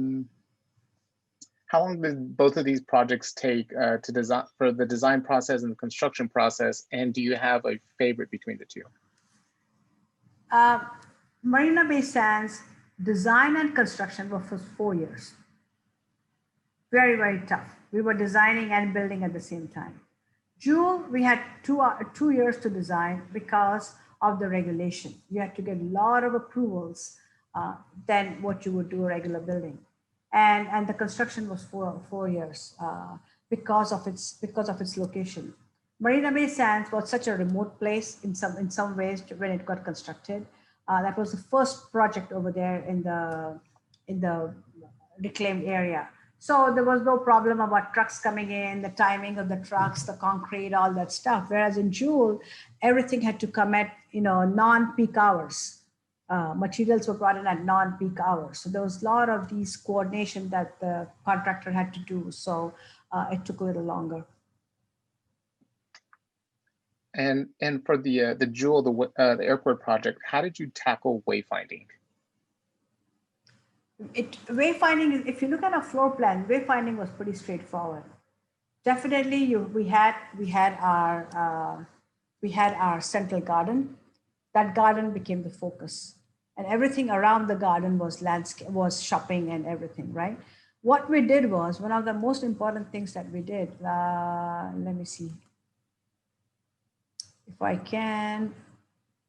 long did both of these projects take to design, for the design process and the construction process? And do you have a favorite between the two? Marina Bay Sands design and construction were for 4 years. Very, very tough. We were designing and building at the same time. Jewel, we had 2 years to design because of the regulation. You had to get a lot of approvals than what you would do a regular building. And the construction was 4 years because of its location. Marina Bay Sands was such a remote place in some ways when it got constructed. That was the first project over there in the reclaimed area. So there was no problem about trucks coming in, the timing of the trucks, the concrete, all that stuff. Whereas in Jewel, everything had to come at non-peak hours. Materials were brought in at non-peak hours. So there was a lot of these coordination that the contractor had to do. So it took a little longer. And for the Jewel, the airport project, how did you tackle wayfinding? Wayfinding, if you look at a floor plan, wayfinding was pretty straightforward. Definitely, we had our central garden. That garden became the focus, and everything around the garden was landscape, was shopping and everything, right? What we did was one of the most important things that we did. Let me see if I can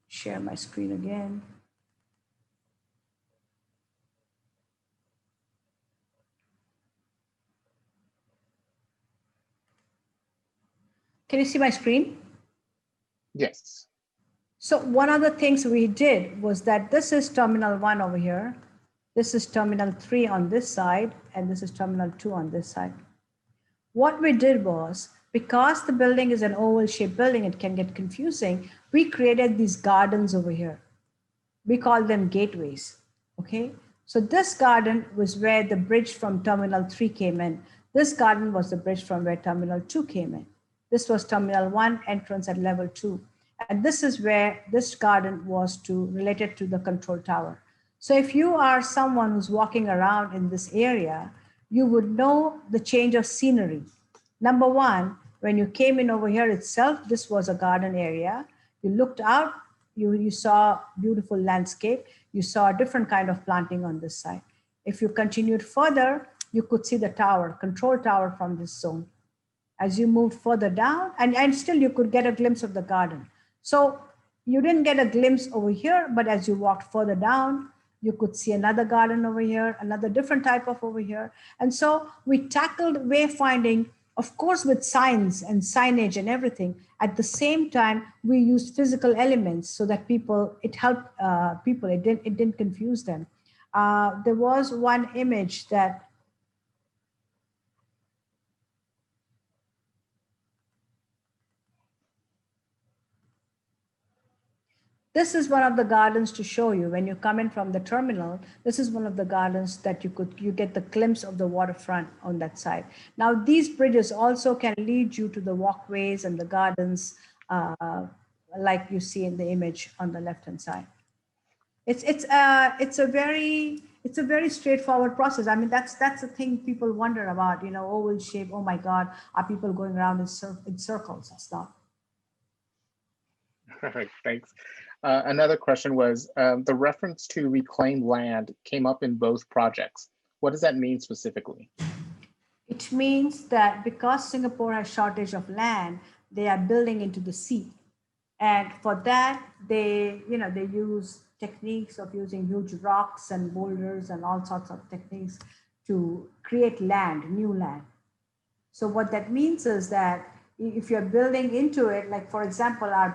share my screen again. Can you see my screen? Yes. So one of the things we did was that this is terminal 1 over here. This is terminal 3 on this side, and this is terminal 2 on this side. What we did was, because the building is an oval shaped building, it can get confusing. We created these gardens over here. We call them gateways, okay? So this garden was where the bridge from terminal 3 came in. This garden was the bridge from where terminal 2 came in. This was terminal 1 entrance at level 2. And this is where this garden was related to the control tower. So if you are someone who's walking around in this area, you would know the change of scenery. Number one, when you came in over here itself, this was a garden area. You looked out, you saw beautiful landscape. You saw a different kind of planting on this side. If you continued further, you could see the tower, control tower from this zone. As you moved further down, and still you could get a glimpse of the garden. So you didn't get a glimpse over here, but as you walked further down, you could see another garden over here, another different type of over here. And so we tackled wayfinding, of course, with signs and signage and everything. At the same time, we used physical elements so that it helped people, it didn't confuse them. There was one image that this is one of the gardens to show you when you come in from the terminal. This is one of the gardens that you get the glimpse of the waterfront on that side. Now, these bridges also can lead you to the walkways and the gardens, like you see in the image on the left-hand side. It's a very straightforward process. I mean, that's the thing people wonder about. Oval shape. Oh my God, are people going around in circles? That's not. All right, thanks. Another question was, the reference to reclaimed land came up in both projects. What does that mean specifically? It means that because Singapore has shortage of land, they are building into the sea. And for that, they use techniques of using huge rocks and boulders and all sorts of techniques to create land, new land. So what that means is that if you're building into it, like for example, our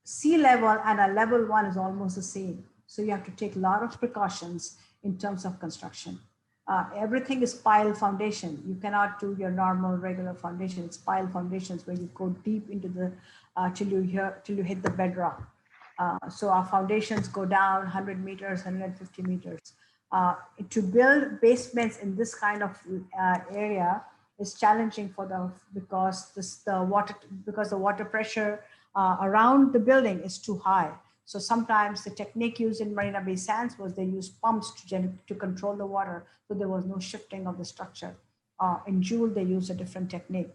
sea level and our level 1 is almost the same. So you have to take a lot of precautions in terms of construction. Everything is pile foundation. You cannot do your normal regular foundation. It's pile foundations where you go deep into the till you hit the bedrock. So our foundations go down 100 meters, 150 meters. To build basements in this kind of area is challenging because the water pressure around the building is too high. So sometimes the technique used in Marina Bay Sands was they used pumps to control the water, so there was no shifting of the structure. In Jewel, they used a different technique.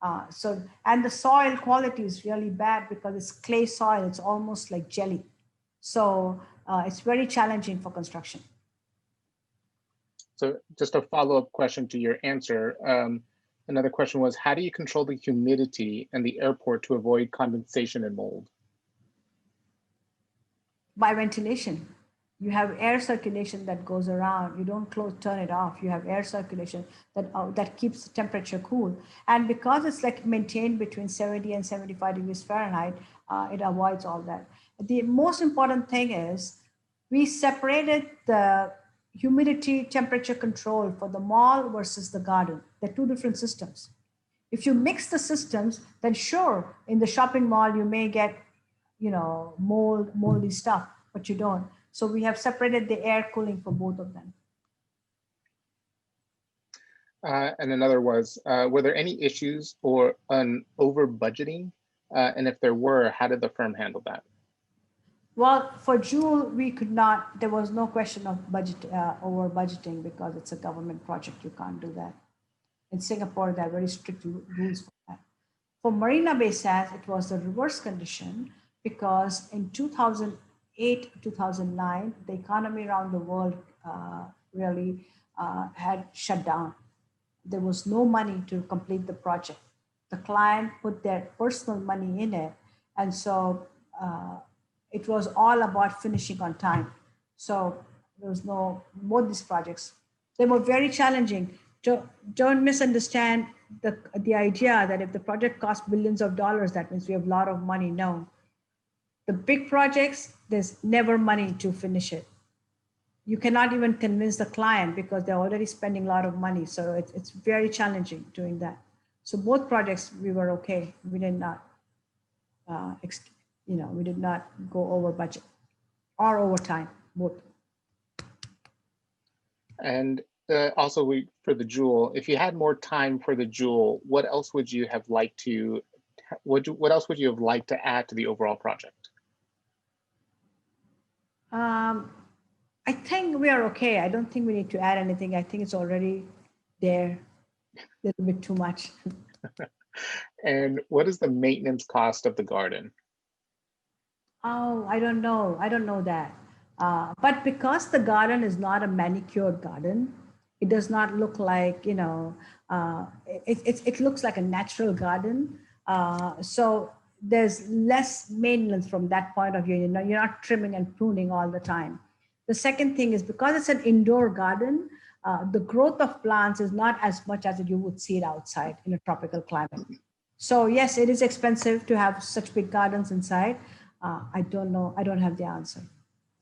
And the soil quality is really bad because it's clay soil. It's almost like jelly. So it's very challenging for construction. So just a follow-up question to your answer. Another question was, how do you control the humidity in the airport to avoid condensation and mold? By ventilation. You have air circulation that goes around. You don't turn it off. You have air circulation that keeps the temperature cool. And because it's like maintained between 70 and 75 degrees Fahrenheit, it avoids all that. The most important thing is we separated the humidity temperature control for the mall versus the garden. They're two different systems. If you mix the systems, then sure, in the shopping mall, you may get, moldy stuff, but you don't. So we have separated the air cooling for both of them. And another was, were there any issues or an over budgeting? And if there were, how did the firm handle that? Well, for Jewel, we could not, there was no question of over budgeting because it's a government project. You can't do that. In Singapore, there are very strict rules for that. For Marina Bay Sands, it was the reverse condition because in 2008, 2009, the economy around the world really had shut down. There was no money to complete the project. The client put their personal money in it. And so it was all about finishing on time. So there was both these projects, they were very challenging. Don't misunderstand the idea that if the project costs billions of dollars, that means we have a lot of money. No. The big projects, there's never money to finish it. You cannot even convince the client because they're already spending a lot of money. So it's very challenging doing that. So both projects, we were okay. We did not, we did not go over budget or over time, both. And also for the Jewel, if you had more time for the Jewel, what else would you have liked to, what else would you have liked to add to the overall project? I think we are okay. I don't think we need to add anything. I think it's already there, a little bit too much. And what is the maintenance cost of the garden? Oh, I don't know. I don't know that. But because the garden is not a manicured garden, it does not look like, it looks like a natural garden. So there's less maintenance from that point of view. You're not trimming and pruning all the time. The second thing is because it's an indoor garden, the growth of plants is not as much as you would see it outside in a tropical climate. So yes, it is expensive to have such big gardens inside. I don't know. I don't have the answer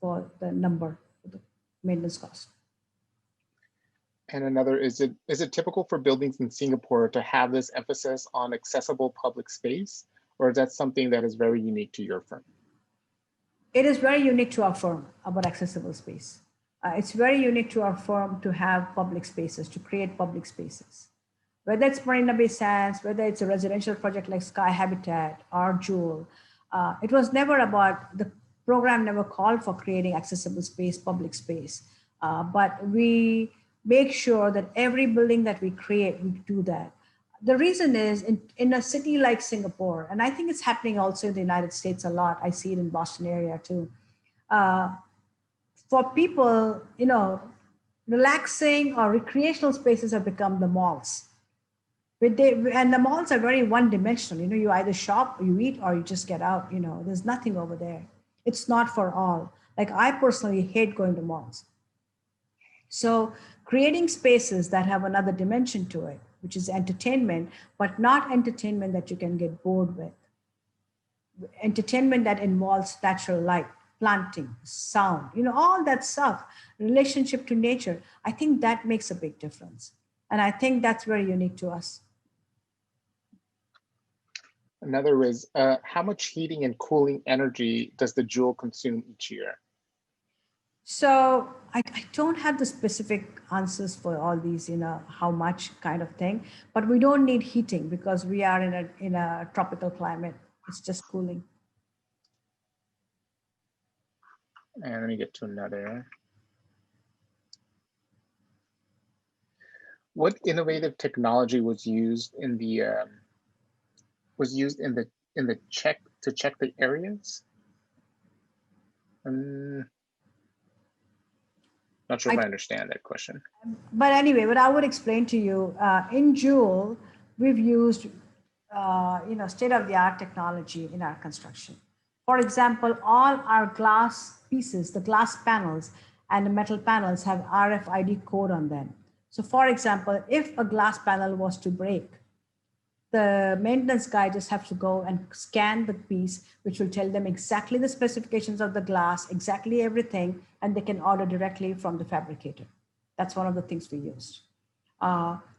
for the number, for the maintenance cost. And another, is it typical for buildings in Singapore to have this emphasis on accessible public space, or is that something that is very unique to your firm? It is very unique to our firm about accessible space. It's very unique to our firm to have public spaces, to create public spaces. Whether it's Marina Bay Sands, whether it's a residential project like Sky Habitat or Jewel, it was never about, the program never called for creating accessible space, public space. But we make sure that every building that we create, we do that. The reason is in a city like Singapore, and I think it's happening also in the United States a lot. I see it in Boston area too. For people, relaxing or recreational spaces have become the malls. And the malls are very one-dimensional. You either shop, or you eat, or you just get out. There's nothing over there. It's not for all. Like I personally hate going to malls. So creating spaces that have another dimension to it, which is entertainment, but not entertainment that you can get bored with. Entertainment that involves natural light, planting, sound, all that stuff, relationship to nature. I think that makes a big difference. And I think that's very unique to us. Another is, how much heating and cooling energy does the Jewel consume each year? So I don't have the specific answers for all these, how much kind of thing, but we don't need heating because we are in a tropical climate. It's just cooling. And let me get to another. What innovative technology was used in the check the areas? Not sure if I understand that question. But anyway, what I would explain to you, in Jewel, we've used, state-of-the-art technology in our construction. For example, all our glass pieces, the glass panels and the metal panels have RFID code on them. So for example, if a glass panel was to break, the maintenance guy just has to go and scan the piece, which will tell them exactly the specifications of the glass, exactly everything, and they can order directly from the fabricator. That's one of the things we used.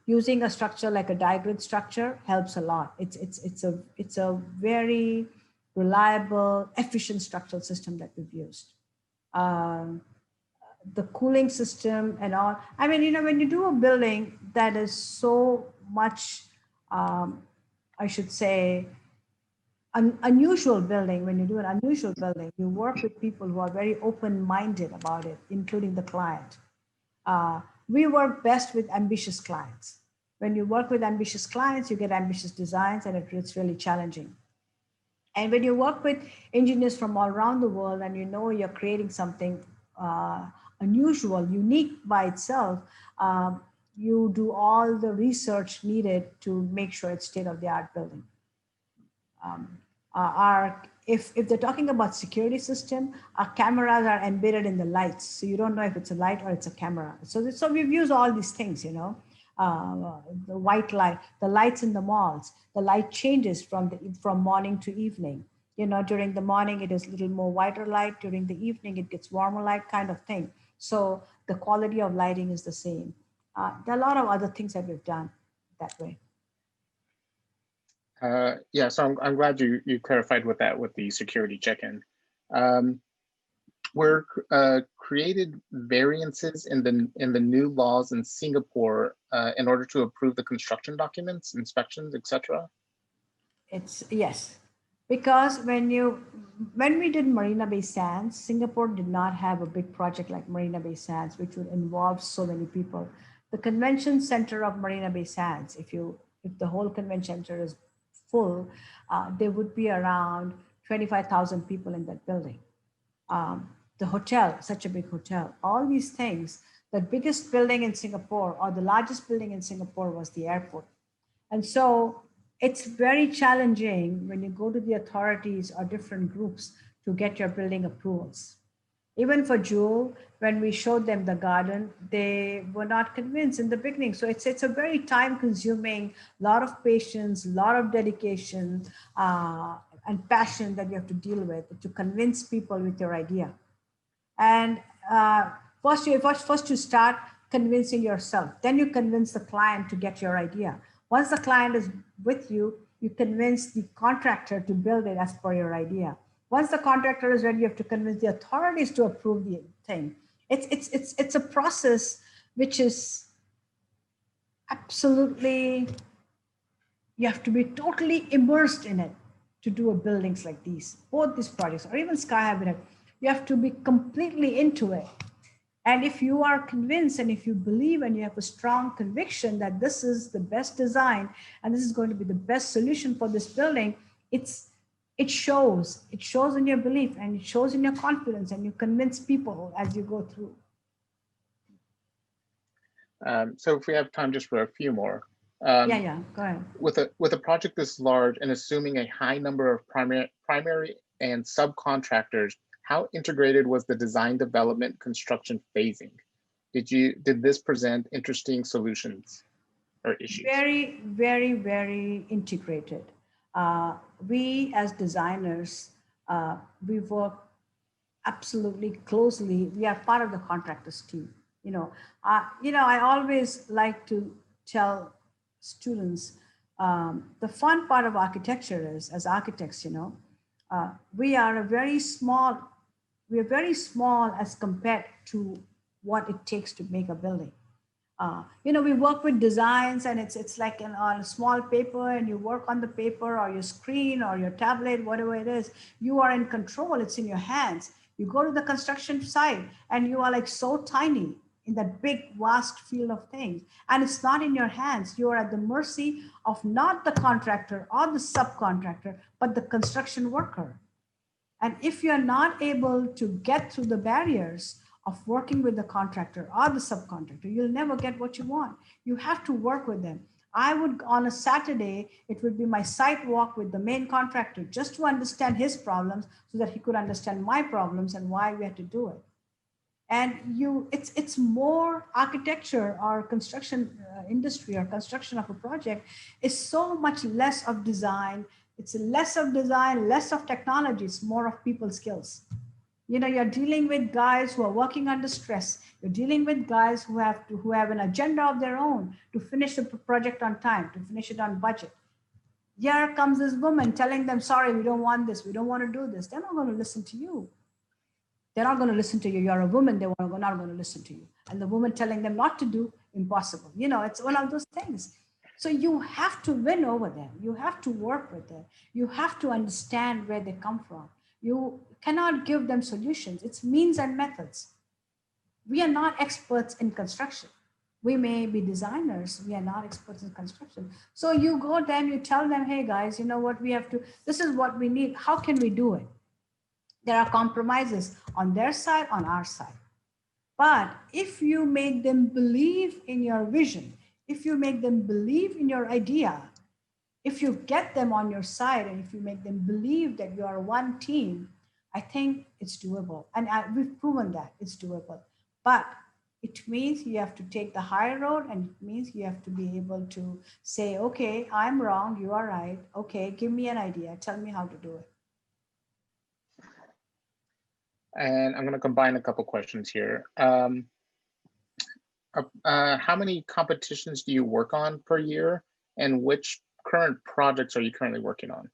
Using a structure like a die-grid structure helps a lot. It's a very reliable, efficient structural system that we've used. The cooling system and all. I mean, when you do a building that is so much, I should say, an unusual building, when you do an unusual building, you work with people who are very open-minded about it, including the client. We work best with ambitious clients. When you work with ambitious clients, you get ambitious designs, and it's really challenging. And when you work with engineers from all around the world and you're creating something unusual, unique by itself, you do all the research needed to make sure it's state-of-the-art building. If they're talking about security system, our cameras are embedded in the lights, so you don't know if it's a light or it's a camera. So we've used all these things, the white light, the lights in the malls, the light changes from morning to evening. During the morning it is a little more whiter light, during the evening it gets warmer light, kind of thing. So the quality of lighting is the same. There are a lot of other things that we've done that way. Yeah, so I'm glad you clarified with that with the security check-in. Were created variances in the new laws in Singapore in order to approve the construction documents, inspections, etc.? Yes, because when we did Marina Bay Sands, Singapore did not have a big project like Marina Bay Sands, which would involve so many people. The convention center of Marina Bay Sands, if the whole convention center is full, there would be around 25,000 people in that building. The hotel, such a big hotel, all these things, the biggest building in Singapore or the largest building in Singapore was the airport. And so it's very challenging when you go to the authorities or different groups to get your building approvals. Even for Jewel, when we showed them the garden, they were not convinced in the beginning. So it's a very time-consuming, lot of patience, lot of dedication and passion that you have to deal with to convince people with your idea. And first you start convincing yourself, then you convince the client to get your idea. Once the client is with you, you convince the contractor to build it as per your idea. Once the contractor is ready, you have to convince the authorities to approve the thing. It's a process which is absolutely, you have to be totally immersed in it to do a buildings like these, both these projects or even Sky Habitat. You have to be completely into it. And if you are convinced and if you believe and you have a strong conviction that this is the best design and this is going to be the best solution for this building, it shows in your belief and it shows in your confidence, and you convince people as you go through. So if we have time just for a few more. Go ahead. With a project this large and assuming a high number of primary and subcontractors, how integrated was the design development construction phasing? Did this present interesting solutions or issues? Very, very, very integrated. We as designers, we work absolutely closely. We are part of the contractors team. I always like to tell students, the fun part of architecture is, as architects, we are very small as compared to what it takes to make a building. We work with designs, and it's like on a small paper, and you work on the paper or your screen or your tablet, whatever it is. You are in control. It's in your hands. You go to the construction site, and you are like so tiny in that big, vast field of things. And it's not in your hands. You are at the mercy of not the contractor or the subcontractor, but the construction worker. And if you're not able to get through the barriers, of working with the contractor or the subcontractor, you'll never get what you want. You have to work with them. I would, on a Saturday, it would be my site walk with the main contractor just to understand his problems so that he could understand my problems and why we had to do it. And it's more architecture or construction industry or construction of a project is so much less of design. It's less of design, less of technology. It's more of people skills. You know, you're dealing with guys who are working under stress. You're dealing with guys who have an agenda of their own to finish the project on time, to finish it on budget. Here comes this woman telling them, sorry, we don't want this. We don't want to do this. They're not going to listen to you. They're not going to listen to you. You're a woman. They're not going to listen to you. And the woman telling them not to do, impossible. You know, it's one of those things. So you have to win over them. You have to work with them. You have to understand where they come from. You cannot give them solutions. It's means and methods. We are not experts in construction. We may be designers. We are not experts in construction. So you go them, you tell them, hey guys, you know what, we have to, this is what we need. How can we do it? There are compromises on their side, on our side. But if you make them believe in your vision, if you make them believe in your idea, if you get them on your side and if you make them believe that you are one team, I think it's doable. And we've proven that it's doable. But it means you have to take the high road, and it means you have to be able to say, okay, I'm wrong, you are right. Okay, give me an idea. Tell me how to do it. And I'm going to combine a couple questions here. How many competitions do you work on per year, and which current projects are you currently working on?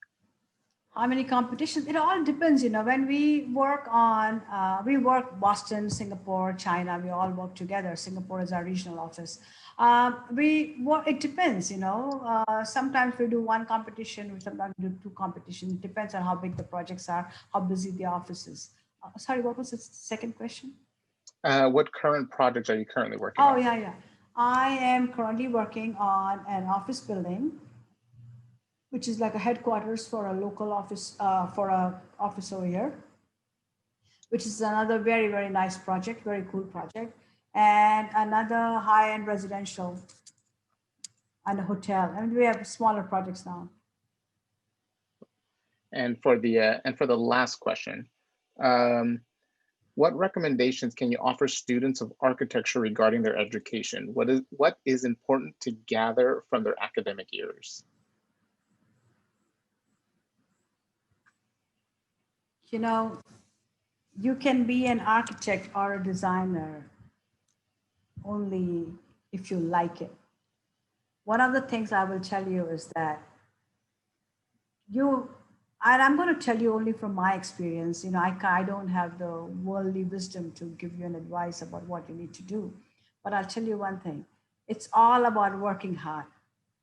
How many competitions? It all depends, you know, when we work on, we work Boston, Singapore, China, we all work together. Singapore is our regional office. It depends, you know, sometimes we do one competition, sometimes we do two competitions. It depends on how big the projects are, how busy the office is. Sorry, what was the second question? What current projects are you currently working on? Oh, yeah. I am currently working on an office building, which is like a headquarters for a local office, for a office over here, which is another very, very nice project, very cool project. And another high-end residential and a hotel. I mean, we have smaller projects now. And for the last question, what recommendations can you offer students of architecture regarding their education? What is important to gather from their academic years? You know, you can be an architect or a designer only if you like it. One of the things I will tell you is that and I'm going to tell you only from my experience, you know, I don't have the worldly wisdom to give you an advice about what you need to do. But I'll tell you one thing, it's all about working hard.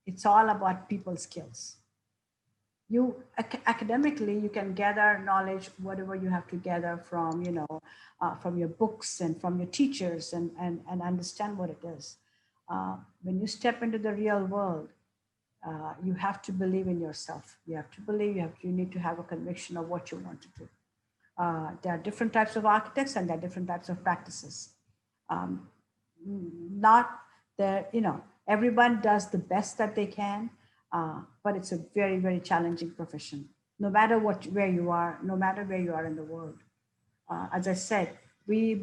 It's all about people skills. Academically, you can gather knowledge, whatever you have to gather from, you know, from your books and from your teachers and understand what it is. When you step into the real world, you have to believe in yourself. You have to believe, you need to have a conviction of what you want to do. There are different types of architects and there are different types of practices. Everyone does the best that they can, but it's a very, very challenging profession, no matter where you are in the world. As I said, we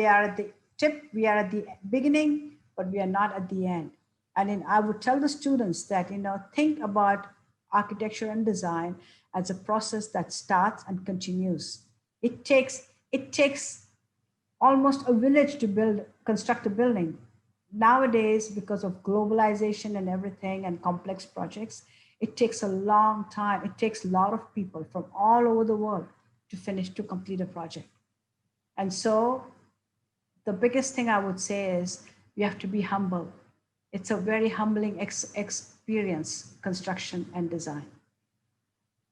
are at the tip, we are at the beginning, but we are not at the end. And then I would tell the students that, you know, think about architecture and design as a process that starts and continues. It takes almost a village to construct a building. Nowadays, because of globalization and everything and complex projects, it takes a long time. It takes a lot of people from all over the world to complete a project. And so the biggest thing I would say is you have to be humble. It's a very humbling experience, construction and design.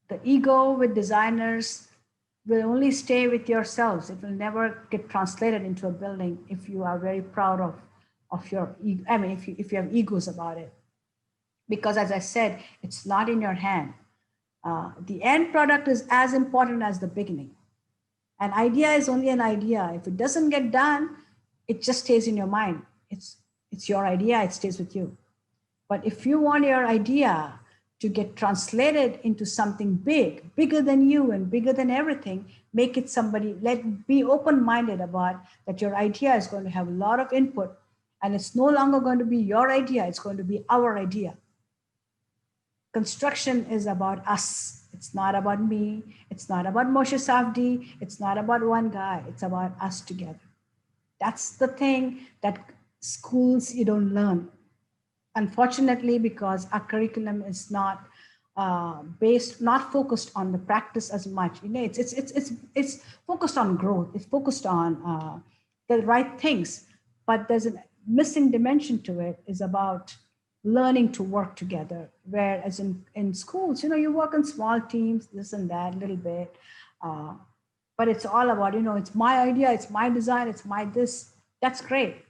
The ego with designers will only stay with yourselves. It will never get translated into a building if you are very proud of your ego. I mean, if you have egos about it. Because as I said, it's not in your hand. The end product is as important as the beginning. An idea is only an idea. If it doesn't get done, it just stays in your mind. It's your idea, it stays with you. But if you want your idea to get translated into something big, bigger than you and bigger than everything, make it somebody, be open-minded about that your idea is going to have a lot of input, and it's no longer going to be your idea, it's going to be our idea. Construction is about us. It's not about me. It's not about Moshe Safdie. It's not about one guy. It's about us together. That's the thing that schools you don't learn. Unfortunately, because our curriculum is not not focused on the practice as much. You know, it's focused on growth. It's focused on the right things, but there's a missing dimension to it. Is about learning to work together. Whereas in schools, you know, you work in small teams, this and that, a little bit, but it's all about, you know, it's my idea, it's my design, it's my this. That's great.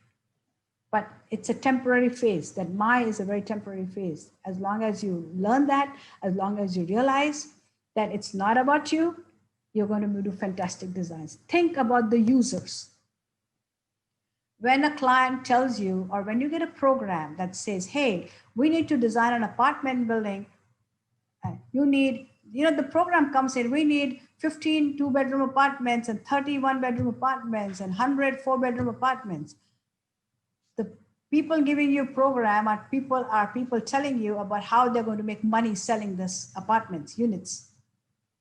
But it's a temporary phase. That my is a very temporary phase. As long as you learn that, as long as you realize that it's not about you, you're going to do fantastic designs. Think about the users. When a client tells you, or when you get a program that says, hey, we need to design an apartment building, you need, you know, the program comes in, we need 15 two-bedroom apartments and 30 one-bedroom apartments and 100 four-bedroom apartments. The people giving you program are people telling you about how they're going to make money selling this apartments, units.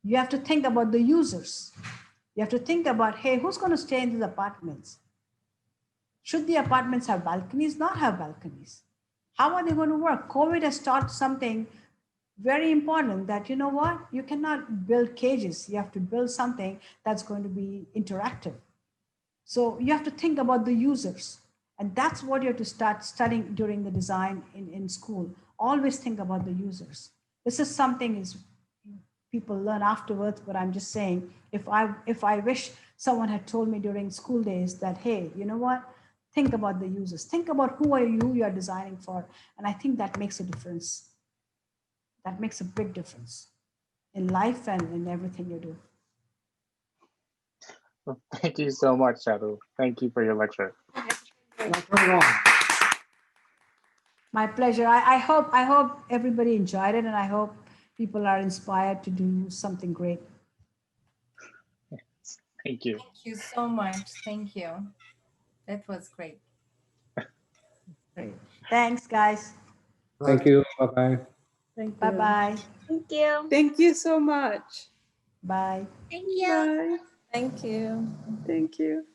You have to think about the users. You have to think about, hey, who's going to stay in these apartments? Should the apartments have balconies, not have balconies? How are they going to work? COVID has taught something very important, that, you know what, you cannot build cages. You have to build something that's going to be interactive. So you have to think about the users. And that's what you have to start studying during the design in school. Always think about the users. This is something is people learn afterwards, but I'm just saying, if I wish someone had told me during school days that, hey, you know what, think about the users, think about who you are designing for. And I think that makes a difference. That makes a big difference in life and in everything you do. Well, thank you so much, Charu. Thank you for your lecture. My pleasure. I hope everybody enjoyed it, and I hope people are inspired to do something great. Thank you. Thank you so much. Thank you. That was great. Great. Thanks, guys. Thank you. Bye-bye. Thank you. Bye-bye. Thank you. Thank you so much. Bye. Thank you. Bye. Thank you. Thank you.